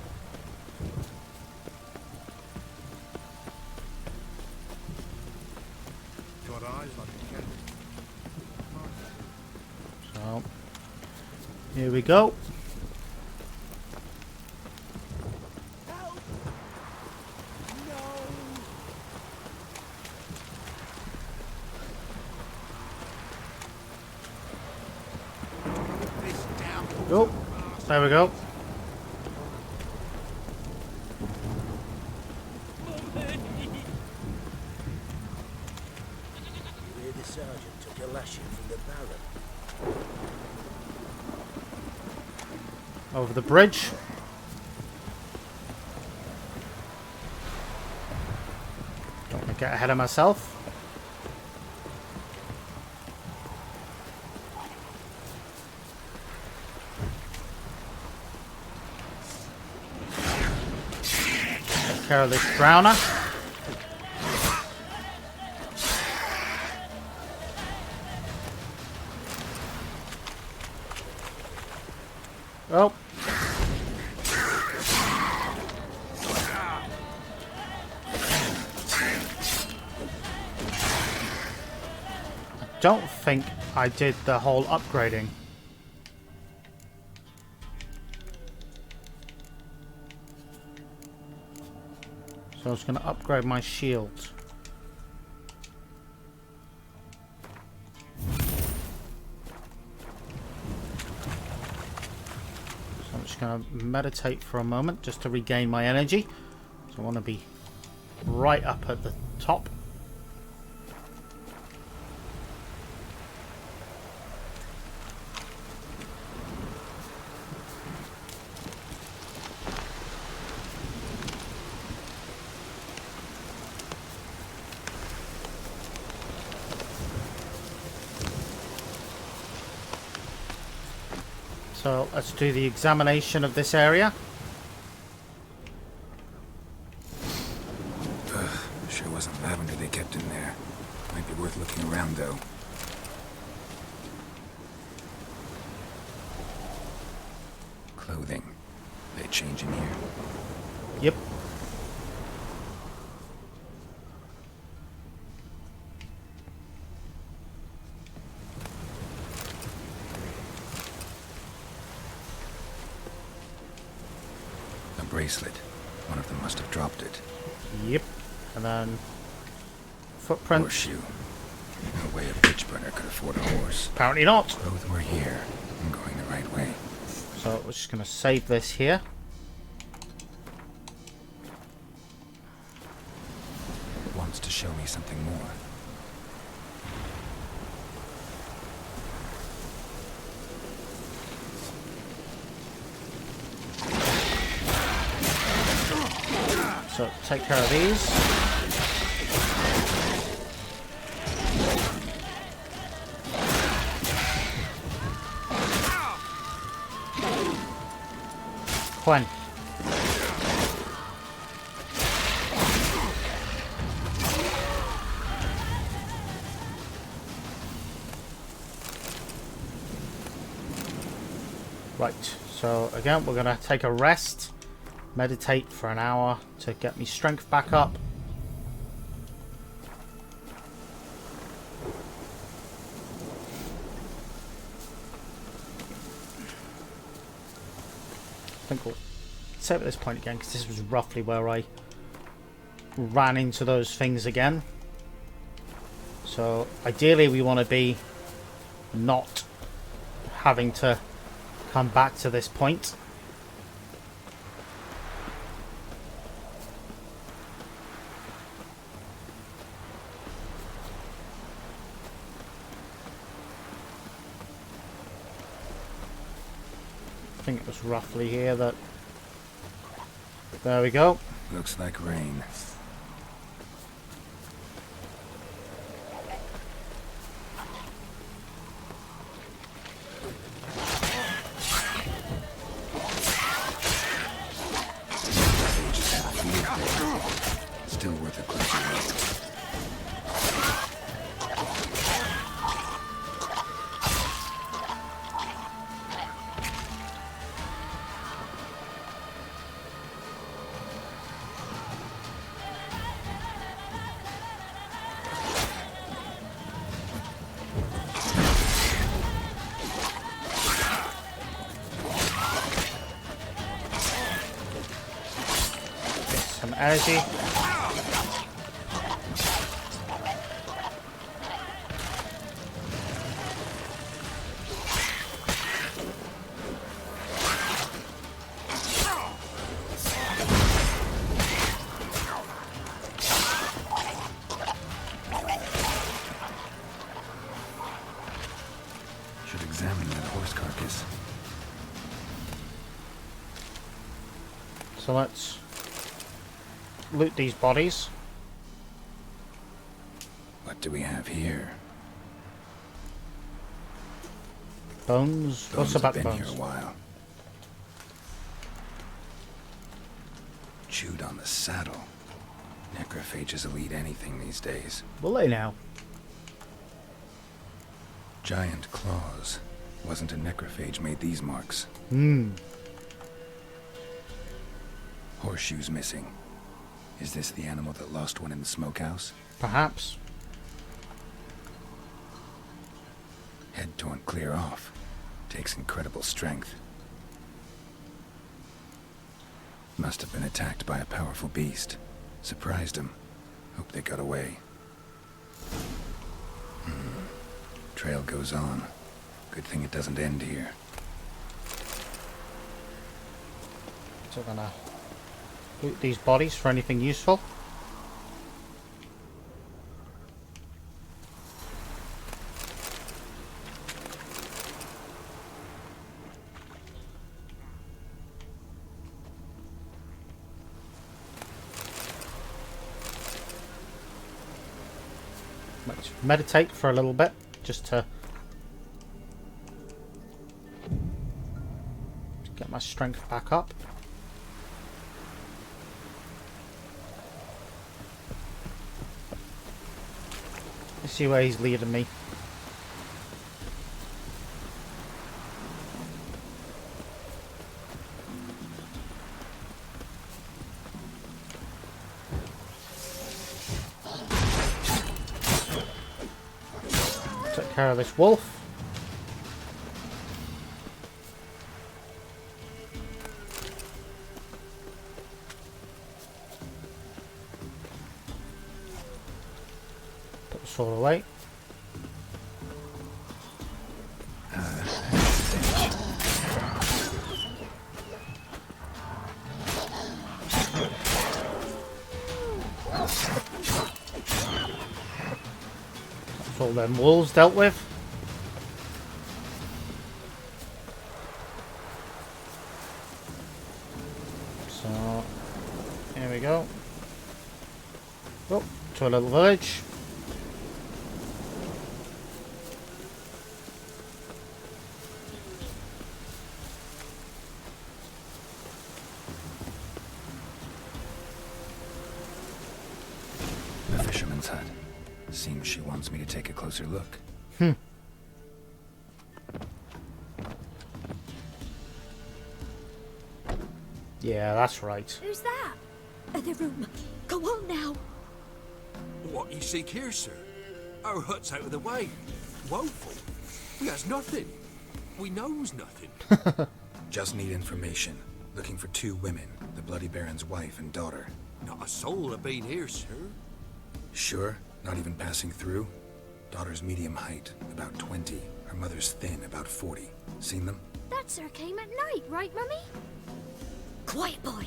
[SPEAKER 8] Got eyes like a cat.
[SPEAKER 1] So, here we go. Oh, there we go.
[SPEAKER 11] You hear the sergeant took a lashing from the Baron.
[SPEAKER 1] Over the bridge. Don't want to get ahead of myself. Take care of this drowner. Oh. I don't think I did the whole upgrading. So I was going to upgrade my shield. So I'm just going to meditate for a moment just to regain my energy. So I want to be right up at the top. So let's do the examination of this area.
[SPEAKER 12] Sure wasn't lavender they kept in there. Might be worth looking around, though. Clothing. They change in here?
[SPEAKER 1] Yep.
[SPEAKER 12] Bracelet. One of them must have dropped it.
[SPEAKER 1] Yep. And then footprints.
[SPEAKER 12] Horseshoe. No way a bitch burner could afford a horse.
[SPEAKER 1] Apparently not.
[SPEAKER 12] Both were here. I'm going the right way.
[SPEAKER 1] So we're just going to save this here.
[SPEAKER 12] It wants to show me something more.
[SPEAKER 1] So take care of these. When? Right, so again we're going to take a rest. Meditate for an hour to get me strength back up. think we'll save at this point again, because this was roughly where I ran into those things again. So ideally we want to be not having to come back to this point. I think it was roughly here that... There we go.
[SPEAKER 7] Looks like rain. Still worth a closer look.
[SPEAKER 1] Some energy.
[SPEAKER 7] Should examine that horse carcass.
[SPEAKER 1] So let's loot these bodies.
[SPEAKER 7] What do we have here?
[SPEAKER 1] Bones. What's about the
[SPEAKER 7] have been
[SPEAKER 1] bones?
[SPEAKER 7] here a while. Chewed on the saddle. Necrophages will eat anything these days.
[SPEAKER 1] Will they now?
[SPEAKER 7] Giant claws. Wasn't a necrophage made these marks. Horseshoes missing. Is this the animal that lost one in the smokehouse?
[SPEAKER 1] Perhaps.
[SPEAKER 7] Head torn clear off. Takes incredible strength. Must have been attacked by a powerful beast. Surprised him. Hope they got away. Trail goes on. Good thing it doesn't end here.
[SPEAKER 1] So we're gonna loot these bodies for anything useful. Let's meditate for a little bit, just to get my strength back up. Let's see where he's leading me. Take care of this wolf. Put the sword away. All them wolves dealt with. So here we go. Oh, to a little village.
[SPEAKER 7] A fisherman's hut. Seems she wants me to take a closer look.
[SPEAKER 1] Yeah, that's right.
[SPEAKER 3] Who's that? The room. Go on now.
[SPEAKER 6] What you seek here, sir? Our hut's out of the way. Woeful. We has nothing. We knows nothing.
[SPEAKER 7] Just need information.
[SPEAKER 12] Looking for 2 women, the Bloody Baron's wife and daughter.
[SPEAKER 6] Not a soul have been here, sir.
[SPEAKER 12] Sure? Not even passing through? Daughter's medium height, about 20. Her mother's thin, about 40. Seen them?
[SPEAKER 3] That sir came at night, right, Mummy?
[SPEAKER 2] Quiet, boy.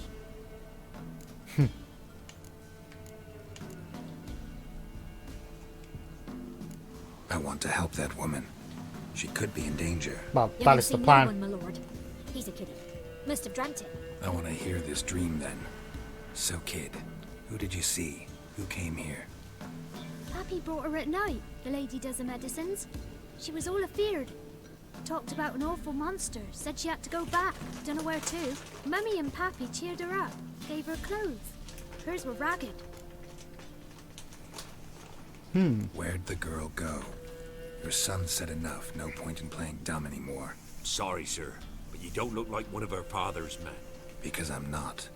[SPEAKER 12] I want to help that woman. She could be in danger.
[SPEAKER 1] Well,
[SPEAKER 2] You
[SPEAKER 1] that
[SPEAKER 2] ain't
[SPEAKER 1] is the
[SPEAKER 2] seen
[SPEAKER 1] plan.
[SPEAKER 2] No one, my lord. He's a kiddie. Must have dreamt it.
[SPEAKER 12] I want to hear this dream then. So, kid, who did you see? Who came here?
[SPEAKER 3] Pappy brought her at night, the lady does the medicines. She was all afeared. Talked about an awful monster, said she had to go back, don't know where to. Mummy and Pappy cheered her up, gave her clothes. Hers were ragged.
[SPEAKER 12] Where'd the girl go? Your son said enough, no point in playing dumb anymore.
[SPEAKER 6] Sorry, sir, but you don't look like one of her father's men.
[SPEAKER 12] Because I'm not.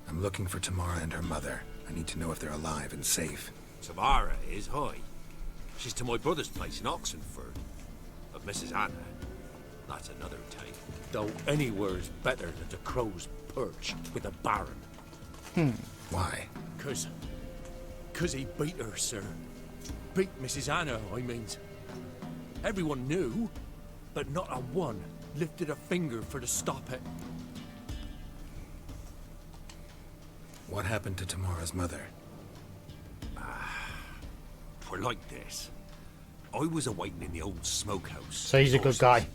[SPEAKER 12] I'm looking for Tamara and her mother. I need to know if they're alive and safe.
[SPEAKER 6] Tamara is, hi. She's to my brother's place in Oxenford. But Mrs. Anna, that's another tale. Though anywhere's better than the Crow's Perch with a baron.
[SPEAKER 12] Why?
[SPEAKER 6] 'Cause he beat her, sir. Beat Mrs. Anna, I mean. Everyone knew, but not a one lifted a finger for to stop it.
[SPEAKER 12] What happened to Tamara's mother?
[SPEAKER 6] We're like this. I was awaiting in the old smokehouse.
[SPEAKER 1] So he's a good guy.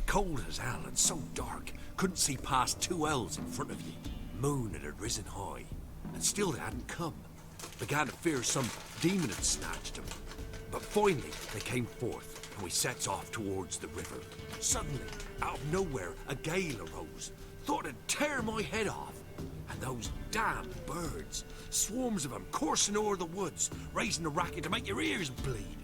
[SPEAKER 6] Cold as hell and so dark, couldn't see past 2 ells in front of you. Moon had risen high, and still they hadn't come. Began to fear some demon had snatched them. But finally, they came forth, and we sets off towards the river. Suddenly, out of nowhere, a gale arose. Thought it'd tear my head off. And those damn birds, swarms of them coursing o'er the woods, raising a racket to make your ears bleed.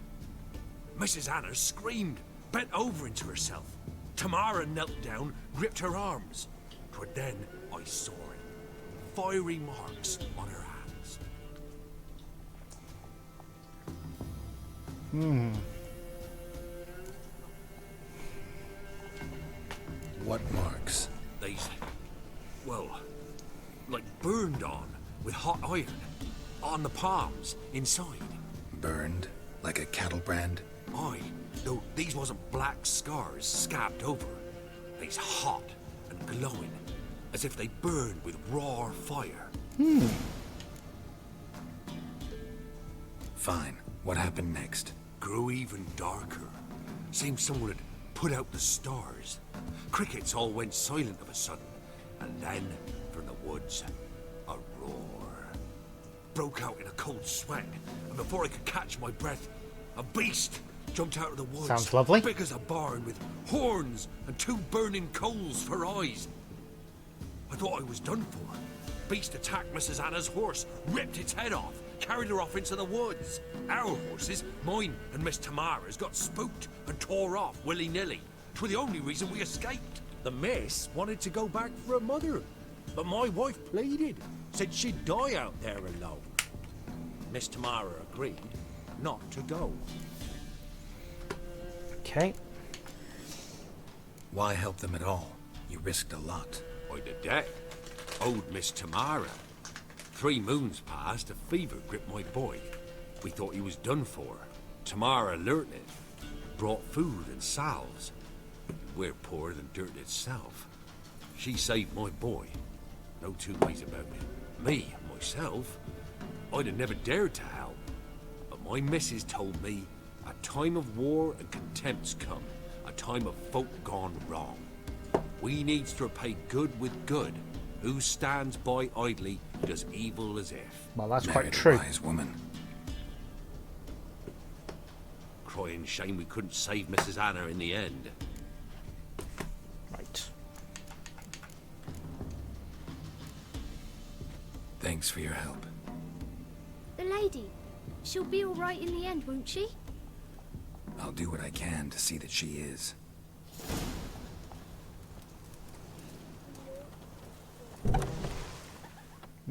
[SPEAKER 6] Mrs. Anna screamed, bent over into herself. Tamara knelt down, gripped her arms. 'Twas then I saw it. Fiery marks on her hands.
[SPEAKER 12] What marks?
[SPEAKER 6] These, well, like burned on with hot iron. On the palms, inside.
[SPEAKER 12] Burned? Like a cattle brand?
[SPEAKER 6] Aye, though these wasn't black scars scabbed over. They's hot and glowing, as if they burned with raw fire.
[SPEAKER 12] Fine. What happened next?
[SPEAKER 6] Grew even darker. Seemed someone had put out the stars. Crickets all went silent of a sudden, and then, from the woods, a roar. Broke out in a cold sweat, and before I could catch my breath, a beast jumped out of the woods.
[SPEAKER 1] Sounds lovely.
[SPEAKER 6] Big as a barn, with horns and 2 burning coals for eyes. I thought I was done for. Beast attacked Mrs. Anna's horse, ripped its head off, carried her off into the woods. Our horses, mine and Miss Tamara's, got spooked and tore off willy-nilly. 'Twas the only reason we escaped. The miss wanted to go back for her mother, but my wife pleaded, said she'd die out there alone. Miss Tamara agreed not to go.
[SPEAKER 1] Okay.
[SPEAKER 12] Why help them at all? You risked a lot.
[SPEAKER 6] By the debt, owed Miss Tamara. 3 moons passed, a fever gripped my boy. We thought he was done for. Tamara learnt it, brought food and salves. We're poorer than dirt itself. She saved my boy. No 2 ways about it. Me, myself, I'd have never dared to help. But my missus told me a time of war and contempt's come. A time of folk gone wrong. We needs to repay good with good. Who stands by idly does evil as if.
[SPEAKER 1] Well, that's quite
[SPEAKER 12] Married a
[SPEAKER 1] true.
[SPEAKER 12] wise woman.
[SPEAKER 6] Crying shame we couldn't save Mrs. Anna in the end.
[SPEAKER 1] Right.
[SPEAKER 12] Thanks for your help.
[SPEAKER 3] The lady, she'll be all right in the end, won't she?
[SPEAKER 12] I'll do what I can to see that she is.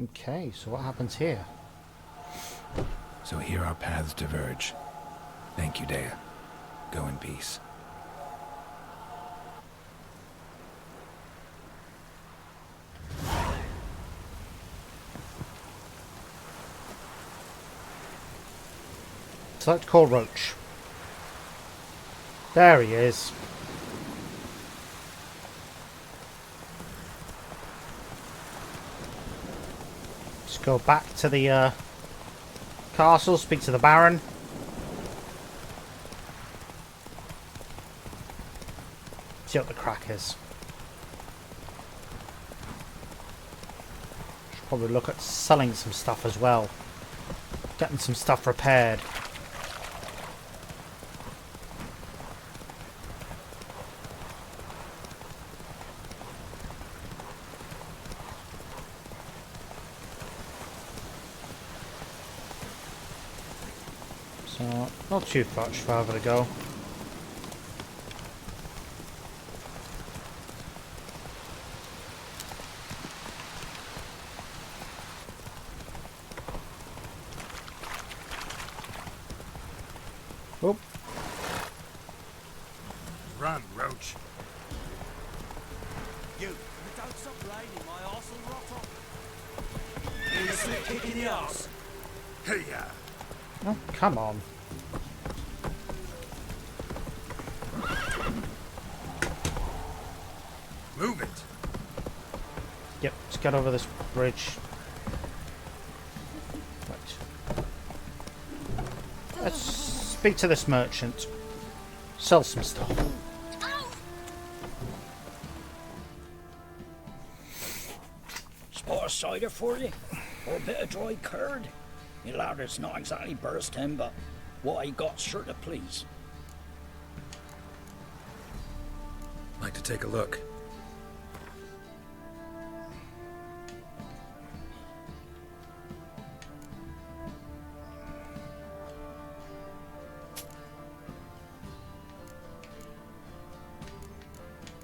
[SPEAKER 1] Okay, so what happens here?
[SPEAKER 12] So here our paths diverge. Thank you, Dea. Go in peace.
[SPEAKER 1] Select call Roach. There he is. Let's go back to the castle, speak to the Baron. See what the crack is. Should probably look at selling some stuff as well. Getting some stuff repaired. So, not too much further to go. Oh.
[SPEAKER 8] Run, Roach.
[SPEAKER 10] You, if it don't stop raining, my arse will rot off. You slip kick in the arse.
[SPEAKER 8] Hey, ya.
[SPEAKER 1] Oh, come on.
[SPEAKER 8] Move it.
[SPEAKER 1] Yep, let's get over this bridge. Right. Let's speak to this merchant. Sell some stuff.
[SPEAKER 14] Spot of cider for you? Or a bit of dry curd? Your ladder's not exactly bursting, but what I got's sure to please.
[SPEAKER 12] Like to take a look.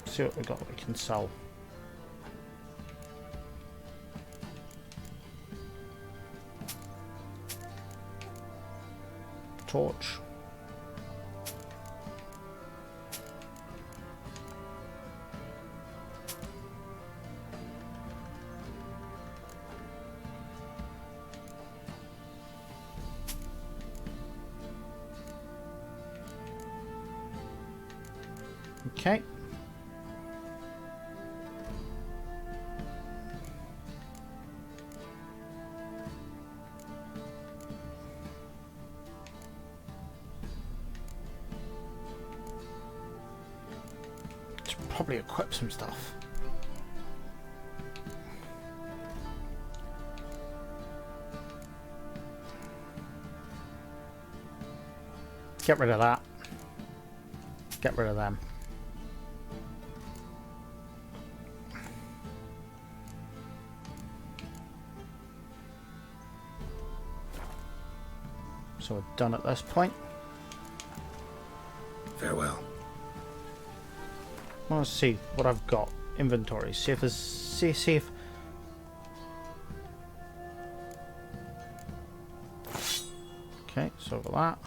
[SPEAKER 1] See what we got we can sell. Torch. Okay. Probably equip some stuff. Get rid of that. Get rid of them. So we're done at this point.
[SPEAKER 12] Farewell.
[SPEAKER 1] I want to see what I've got. Inventory. See if there's. See if. Okay, so over that.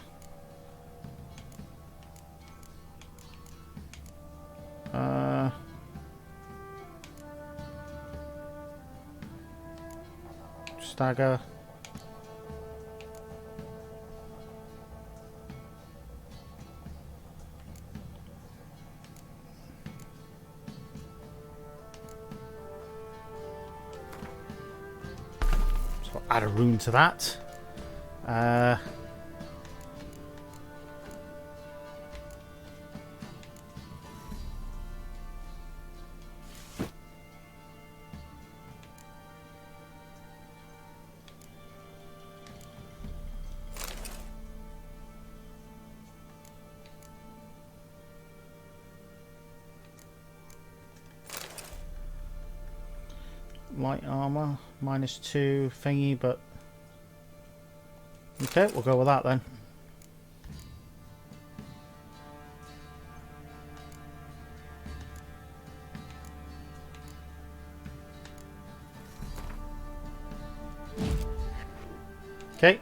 [SPEAKER 1] Stagger. So add a rune to that. Light armor, -2 thingy, but okay, we'll go with that then. Okay.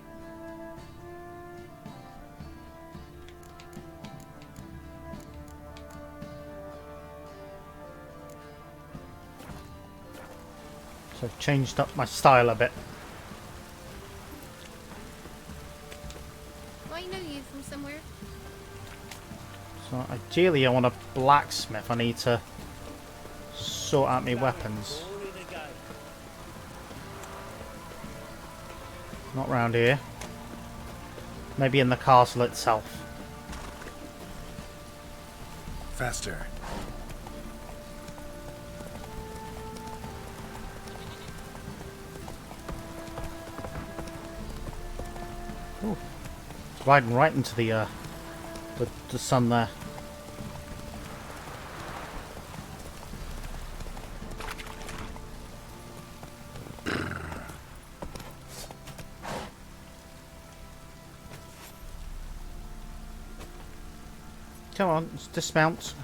[SPEAKER 1] So I've changed up my style a bit.
[SPEAKER 2] My
[SPEAKER 13] I know you from somewhere.
[SPEAKER 1] So ideally I want a blacksmith. I need to sort out my weapons. Not round here. Maybe in the castle itself.
[SPEAKER 7] Faster.
[SPEAKER 1] Ooh. It's riding right into the sun there. Come on, let's dismount.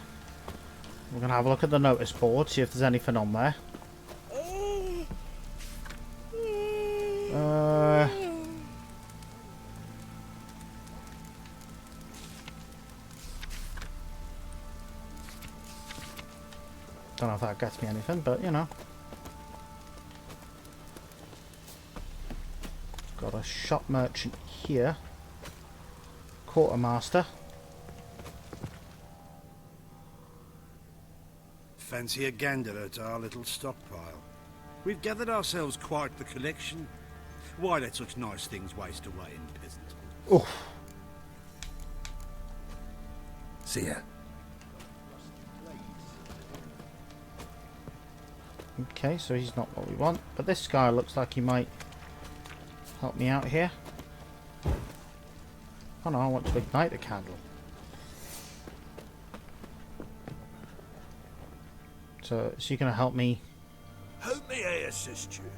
[SPEAKER 1] We're going to have a look at the notice board, see if there's anything on there. Don't know if that gets me anything, but you know. Got a shop merchant here. Quartermaster.
[SPEAKER 8] Fancy a gander at our little stockpile. We've gathered ourselves quite the collection. Why let such nice things waste away in peasant?
[SPEAKER 1] Oof.
[SPEAKER 12] See ya.
[SPEAKER 1] Okay, so he's not what we want, but this guy looks like he might help me out here. Oh no, I want to ignite the candle. So, is he going to help me?
[SPEAKER 11] How may I assist you?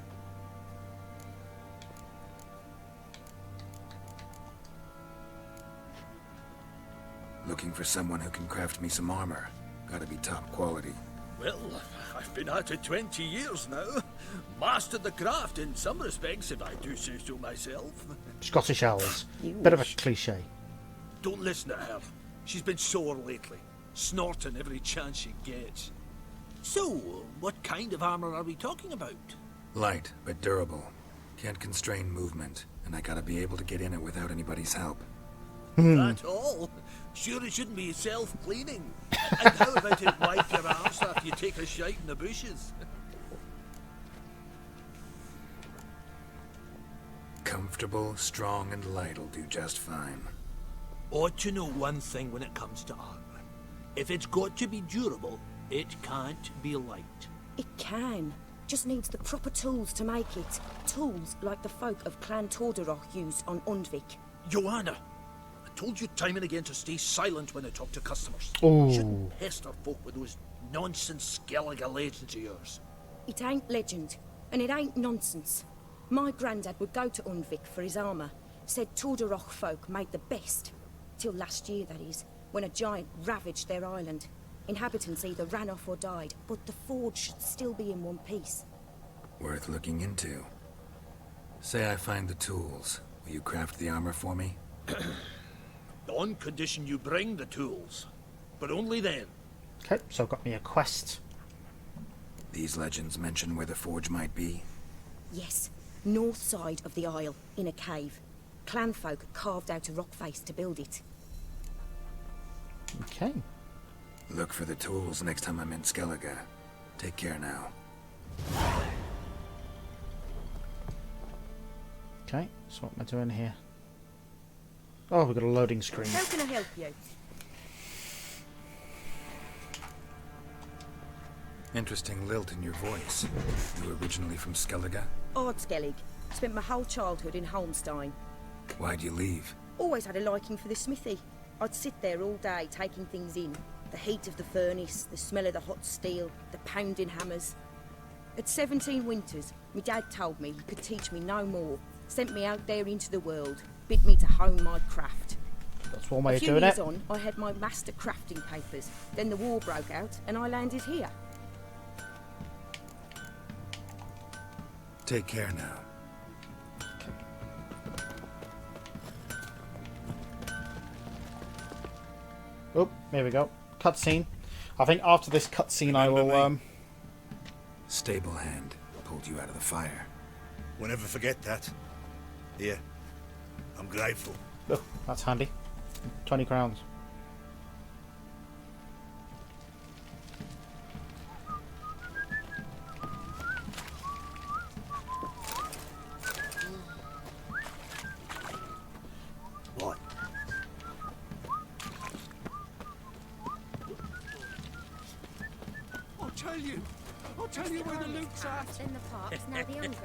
[SPEAKER 12] Looking for someone who can craft me some armor. Gotta be top quality.
[SPEAKER 9] Well, I've been at it 20 years now. Mastered the craft in some respects, if I do say so myself.
[SPEAKER 1] Scottish owls. Bit of a cliche.
[SPEAKER 9] Don't listen to her. She's been sore lately, snorting every chance she gets. So, what kind of armor are we talking about?
[SPEAKER 12] Light, but durable. Can't constrain movement, and I gotta be able to get in it without anybody's help.
[SPEAKER 9] That all? Sure it shouldn't be self-cleaning. And how about it wipe your arse after you take a shite in the bushes?
[SPEAKER 12] Comfortable, strong, and light'll do just fine.
[SPEAKER 9] Ought to know one thing when it comes to armor. If it's got to be durable, it can't be light.
[SPEAKER 15] It can. Just needs the proper tools to make it. Tools like the folk of Clan Torderoch used on Undvik.
[SPEAKER 9] Joanna, I told you time and again to stay silent when I talk to customers.
[SPEAKER 1] Ooh.
[SPEAKER 9] Shouldn't pester folk with those nonsense Skellige legends of yours.
[SPEAKER 15] It ain't legend, and it ain't nonsense. My granddad would go to Undvik for his armour. Said Torderoch folk made the best. Till last year, that is, when a giant ravaged their island. Inhabitants either ran off or died, but the forge should still be in one piece.
[SPEAKER 12] Worth looking into. Say I find the tools. Will you craft the armor for me?
[SPEAKER 9] On condition you bring the tools. But only then.
[SPEAKER 1] Okay, so I've got me a quest.
[SPEAKER 12] These legends mention where the forge might be?
[SPEAKER 15] Yes, north side of the isle, in a cave. Clanfolk carved out a rock face to build it.
[SPEAKER 1] Okay.
[SPEAKER 12] Look for the tools next time I'm in Skellige. Take care now.
[SPEAKER 1] Okay, so what am I doing here? Oh, we've got a loading screen.
[SPEAKER 15] How can I help you?
[SPEAKER 12] Interesting lilt in your voice. You originally from Skellige?
[SPEAKER 15] Ardskellig. Spent my whole childhood in Holmstein.
[SPEAKER 12] Why'd you leave?
[SPEAKER 15] Always had a liking for the smithy. I'd sit there all day taking things in. The heat of the furnace, the smell of the hot steel, the pounding hammers. At 17 winters, my dad told me he could teach me no more. Sent me out there into the world, bid me to hone my craft.
[SPEAKER 1] That's one way
[SPEAKER 15] a
[SPEAKER 1] of
[SPEAKER 15] few
[SPEAKER 1] doing
[SPEAKER 15] years
[SPEAKER 1] it.
[SPEAKER 15] on, I had my master crafting papers. Then the war broke out, and I landed here.
[SPEAKER 12] Take care now.
[SPEAKER 1] Oh, there we go. Cutscene. I think after this cutscene I will
[SPEAKER 12] Stable hand pulled you out of the fire.
[SPEAKER 8] We'll never forget that. Here, I'm grateful.
[SPEAKER 1] Oh, that's handy. 20 crowns.
[SPEAKER 11] What?
[SPEAKER 9] I'll tell you where the loot's at.
[SPEAKER 3] In the park's now the younger.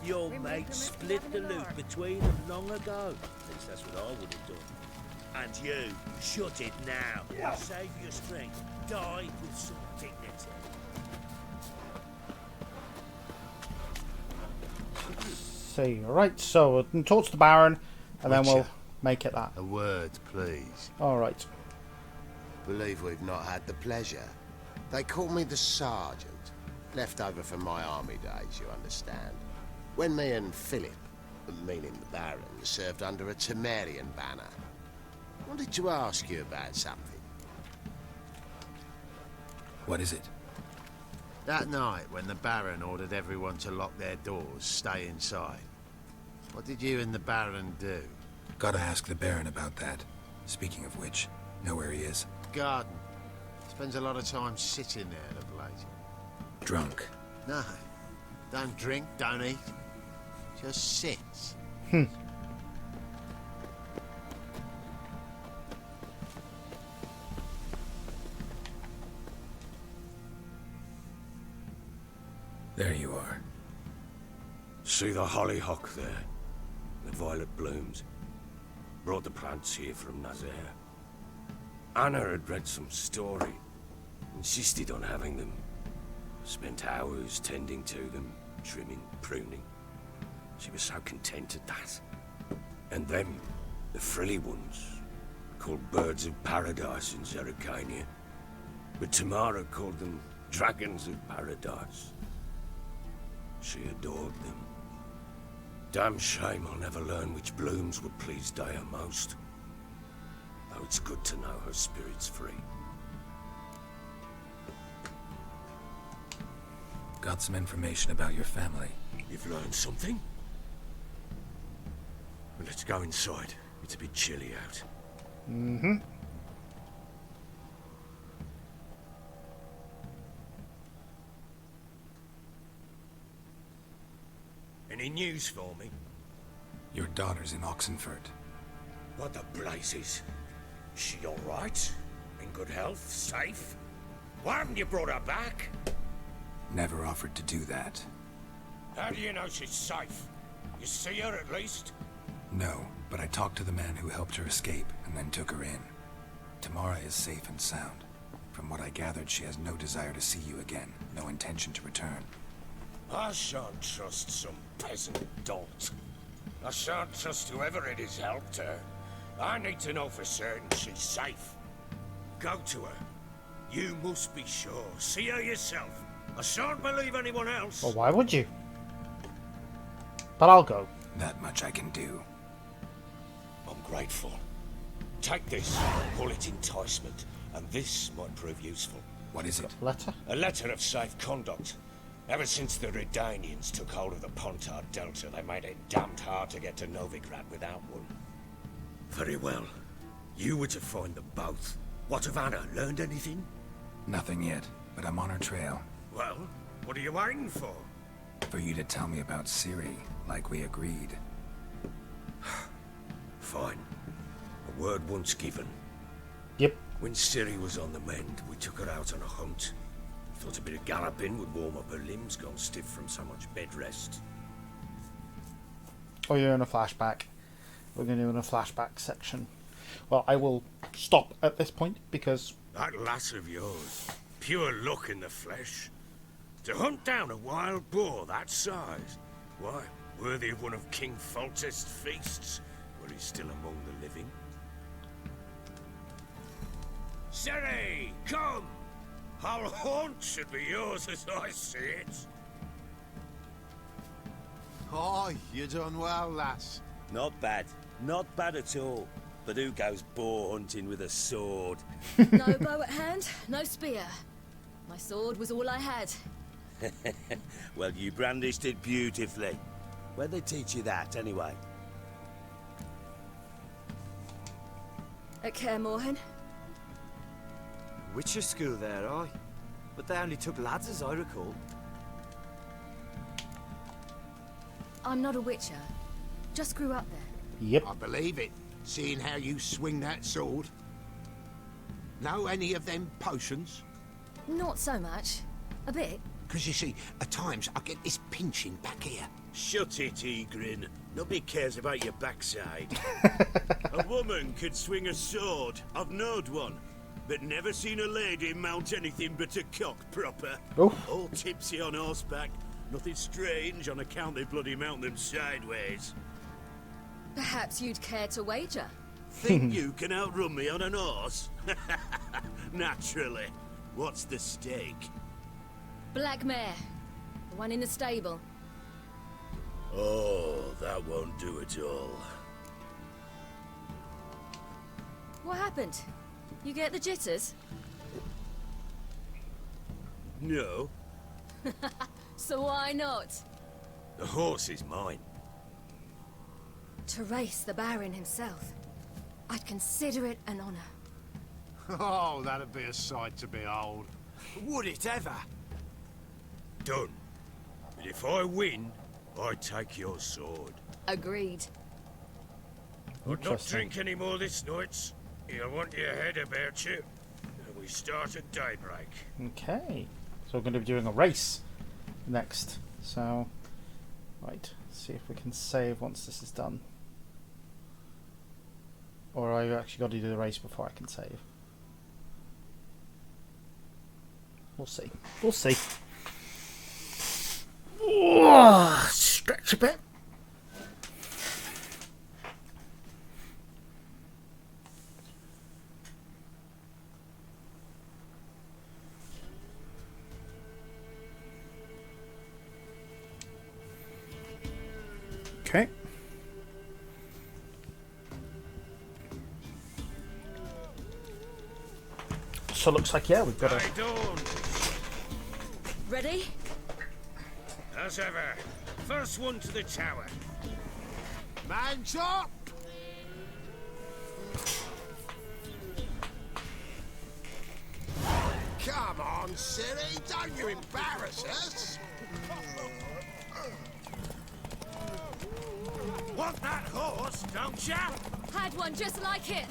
[SPEAKER 11] Your
[SPEAKER 3] Remove
[SPEAKER 11] mate
[SPEAKER 3] them as
[SPEAKER 11] split
[SPEAKER 3] we
[SPEAKER 11] the
[SPEAKER 3] have in the
[SPEAKER 11] loot
[SPEAKER 3] dark.
[SPEAKER 11] between them long ago. At least that's what I would have done. And you, shut it now. Save your strength. Die with some dignity.
[SPEAKER 1] See, alright, so we'll talk to the Baron, and then we'll
[SPEAKER 16] Witcher.
[SPEAKER 1] make it that.
[SPEAKER 16] A word, please.
[SPEAKER 1] Alright.
[SPEAKER 16] Believe we've not had the pleasure. They call me the Sergeant. Left over from my army days, you understand. When me and Philip, meaning the Baron, served under a Temerian banner. Wanted to ask you about something.
[SPEAKER 12] What is it?
[SPEAKER 16] That night, when the Baron ordered everyone to lock their doors, stay inside. What did you and the Baron do?
[SPEAKER 12] Gotta ask the Baron about that. Speaking of which, know where he is?
[SPEAKER 16] Garden. Spends a lot of time sitting there of late.
[SPEAKER 12] Drunk.
[SPEAKER 16] No. Don't drink, don't eat. Just sits.
[SPEAKER 12] There you are.
[SPEAKER 6] See the hollyhock there? The violet blooms. Brought the plants here from Nazaire. Anna had read some story. Insisted on having them. Spent hours tending to them, trimming, pruning. She was so content at that. And them, the frilly ones, called birds of paradise in Zerrikania. But Tamara called them dragons of paradise. She adored them. Damn shame I'll never learn which blooms would please Dea most. Though it's good to know her spirit's free.
[SPEAKER 12] Got some information about your family.
[SPEAKER 6] You've learned something? Well, let's go inside. It's a bit chilly out.
[SPEAKER 1] Mm-hmm.
[SPEAKER 6] Any news for me?
[SPEAKER 12] Your daughter's in Oxenford.
[SPEAKER 6] What the blazes? She all right? In good health? Safe? Why haven't you brought her back?
[SPEAKER 12] Never offered to do that.
[SPEAKER 6] How do you know she's safe? You see her at least?
[SPEAKER 12] No, but I talked to the man who helped her escape and then took her in. Tamara is safe and sound. From what I gathered, she has no desire to see you again, no intention to return.
[SPEAKER 6] I shan't trust some peasant dolt. I shan't trust whoever it is helped her. I need to know for certain she's safe. Go to her. You must be sure. See her yourself. I shan't believe anyone else.
[SPEAKER 1] Well, why would you? But I'll go.
[SPEAKER 12] That much I can do.
[SPEAKER 6] I'm grateful. Take this, call it enticement, and this might prove useful.
[SPEAKER 12] What is it?
[SPEAKER 1] Letter?
[SPEAKER 6] A letter of safe conduct. Ever since the Redanians took hold of the Pontar Delta, they made it damned hard to get to Novigrad without one. Very well. You were to find them both. What of Anna? Learned anything?
[SPEAKER 12] Nothing yet, but I'm on her trail.
[SPEAKER 6] Well, what are you waiting for?
[SPEAKER 12] For you to tell me about Ciri, like we agreed.
[SPEAKER 6] Fine. A word once given.
[SPEAKER 1] Yep.
[SPEAKER 6] When Ciri was on the mend, we took her out on a hunt. Thought a bit of galloping would warm up her limbs, gone stiff from so much bed rest.
[SPEAKER 1] Oh, you're in a flashback. We're going to do in a flashback section. Well, I will stop at this point because...
[SPEAKER 6] That lass of yours, pure luck in the flesh. To hunt down a wild boar that size, why, worthy of one of King Foltest's feasts, where he's still among the living. Ciri, come! Our haunt should be yours as I see it.
[SPEAKER 16] Oh, you done well, lass.
[SPEAKER 11] Not bad. Not bad at all. But who goes boar hunting with a sword?
[SPEAKER 2] No bow at hand, no spear. My sword was all I had.
[SPEAKER 11] Well, you brandished it beautifully. Where'd they teach you that, anyway?
[SPEAKER 2] At Kaer Morhen.
[SPEAKER 10] Witcher school there, aye. But they only took lads, as I recall.
[SPEAKER 2] I'm not a witcher. Just grew up there.
[SPEAKER 1] Yep.
[SPEAKER 5] I believe it, seeing how you swing that sword. Know any of them potions?
[SPEAKER 2] Not so much. A bit.
[SPEAKER 5] Because you see, at times I get this pinching back here.
[SPEAKER 11] Shut it, Egrin. Nobody cares about your backside. A woman could swing a sword. I've knowed one. But never seen a lady mount anything but a cock proper.
[SPEAKER 1] Oh.
[SPEAKER 11] All tipsy on horseback. Nothing strange on account they bloody mount them sideways.
[SPEAKER 2] Perhaps you'd care to wager?
[SPEAKER 11] Think you can outrun me on an horse? Naturally. What's the stake?
[SPEAKER 2] Black mare. The one in the stable.
[SPEAKER 11] Oh, that won't do it all.
[SPEAKER 2] What happened? You get the jitters?
[SPEAKER 11] No.
[SPEAKER 2] So why not?
[SPEAKER 11] The horse is mine.
[SPEAKER 2] To race the Baron himself. I'd consider it an honor.
[SPEAKER 4] Oh, that'd be a sight to behold.
[SPEAKER 10] Would it ever?
[SPEAKER 11] Done. But if I win, I take your sword.
[SPEAKER 2] Agreed.
[SPEAKER 11] I'd not
[SPEAKER 1] Interesting.
[SPEAKER 11] drink any more this night. You'll want your head about you. And we start at daybreak.
[SPEAKER 1] Okay. So we're going to be doing a race next. So, right. Let's see if we can save once this is done. Or I actually got to do the race before I can save. We'll see. We'll see. Oh, stretch a bit. Okay. So it looks like, yeah, we've got a...
[SPEAKER 2] Ready?
[SPEAKER 11] As ever, first one to the tower.
[SPEAKER 5] Man chop! Come on, silly, don't you embarrass us!
[SPEAKER 11] Want that horse, don't ya?
[SPEAKER 2] Had one just like it.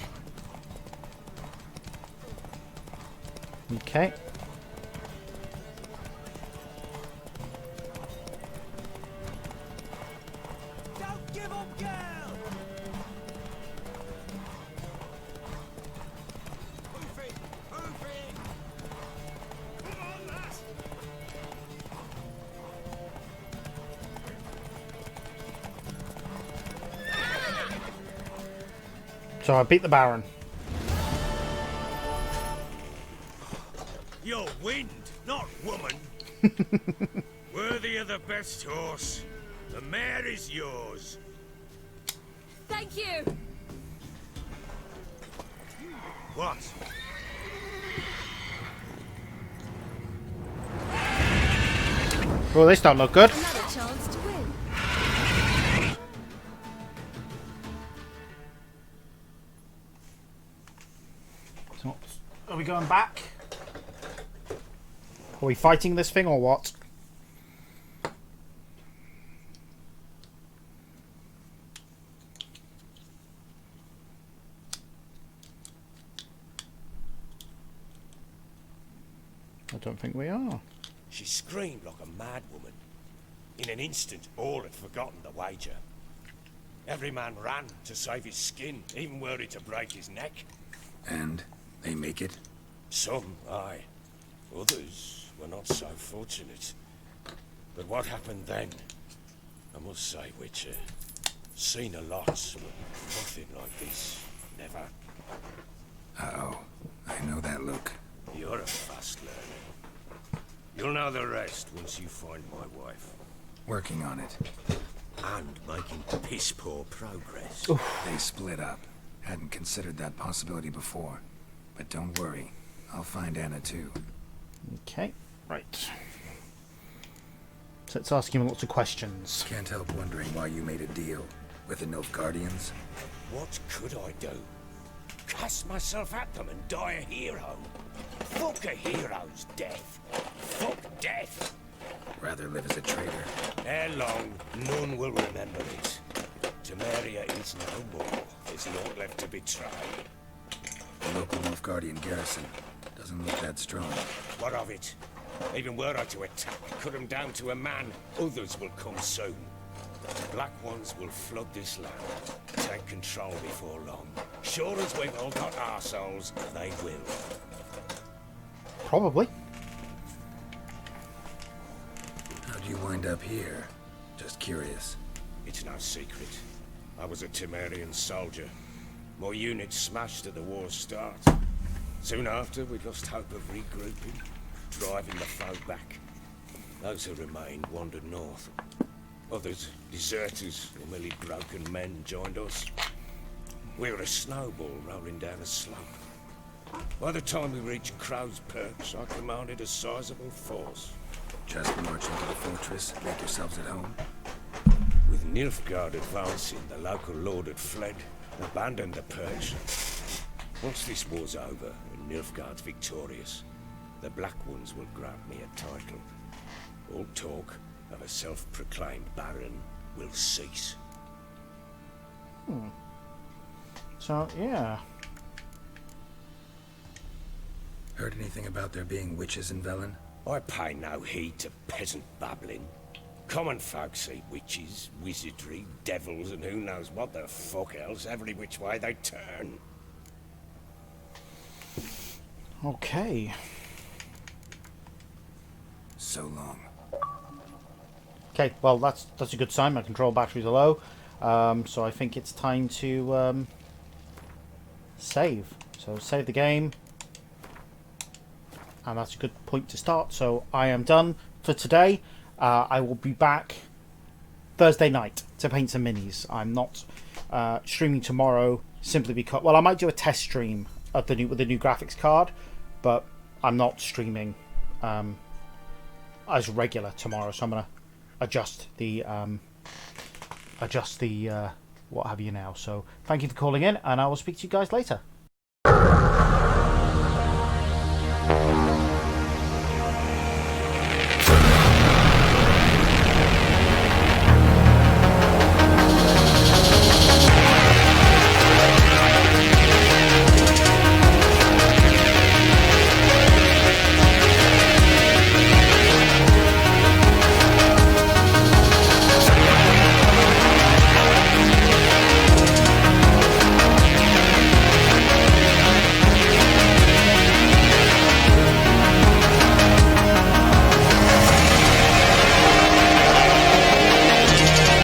[SPEAKER 1] Okay.
[SPEAKER 10] Don't give up, girl!
[SPEAKER 5] Move it! Move it! Come on, lass!
[SPEAKER 1] So I beat the Baron.
[SPEAKER 11] You're wind, not woman. Worthy of the best horse. The mare is yours.
[SPEAKER 2] Thank you.
[SPEAKER 11] What?
[SPEAKER 1] Well, this don't look good.
[SPEAKER 2] Another chance to win.
[SPEAKER 1] So, are we going back? Are we fighting this thing or what? I don't think we are.
[SPEAKER 6] She screamed like a mad woman. In an instant, all had forgotten the wager. Every man ran to save his skin, even were it to break his neck.
[SPEAKER 12] And they make it?
[SPEAKER 6] Some, aye. Others were not so fortunate. But what happened then? I must say, Witcher, seen a lot, but nothing like this. Never.
[SPEAKER 12] Uh-oh. I know that look.
[SPEAKER 6] You're a fast learner. You'll know the rest once you find my wife.
[SPEAKER 12] Working on it.
[SPEAKER 6] And making piss-poor progress.
[SPEAKER 12] They split up. Hadn't considered that possibility before. But don't worry. I'll find Anna too.
[SPEAKER 1] Okay, right. So let's ask him lots of questions.
[SPEAKER 12] Can't help wondering why you made a deal with the Nilfgaardians.
[SPEAKER 6] What could I do? cast myself at them and die a hero. Fuck a hero's death. Fuck death.
[SPEAKER 12] Rather live as a traitor.
[SPEAKER 6] Ere long, none will remember it. Temeria is no more. There's naught left to betray.
[SPEAKER 12] The local Nilfgaardian garrison doesn't look that strong.
[SPEAKER 6] What of it? Even were I to attack, cut them down to a man, others will come soon. The Black Ones will flood this land, take control before long. Sure as we've all got arseholes, they will.
[SPEAKER 1] Probably.
[SPEAKER 12] How do you wind up here? Just curious.
[SPEAKER 6] It's no secret. I was a Temerian soldier. My unit smashed at the war's start. Soon after, we lost hope of regrouping, driving the foe back. Those who remained wandered north. Others, deserters or merely broken men, joined us. We were a snowball rolling down a slope. By the time we reached Crow's Perch, I commanded a sizable force.
[SPEAKER 12] Just march into the fortress, make yourselves at home?
[SPEAKER 6] With Nilfgaard advancing, the local lord had fled, abandoned the Perch. Once this war's over and Nilfgaard's victorious, the Black Ones will grant me a title. All talk of a self-proclaimed baron will cease.
[SPEAKER 1] So, yeah.
[SPEAKER 12] Heard anything about there being witches in Velen?
[SPEAKER 6] I pay no heed to peasant babbling. Common folk see witches, wizardry, devils, and who knows what the fuck else every which way they turn.
[SPEAKER 1] Okay.
[SPEAKER 12] So long.
[SPEAKER 1] Okay, well that's a good sign. My control batteries are low, so I think it's time to save. So save the game, and that's a good point to start. So I am done for today. I will be back Thursday night to paint some minis. I'm not streaming tomorrow simply because, well, I might do a test stream of with the new graphics card, but I'm not streaming as regular tomorrow. So I'm gonna adjust the what have you now. So thank you for calling in, and I will speak to you guys later.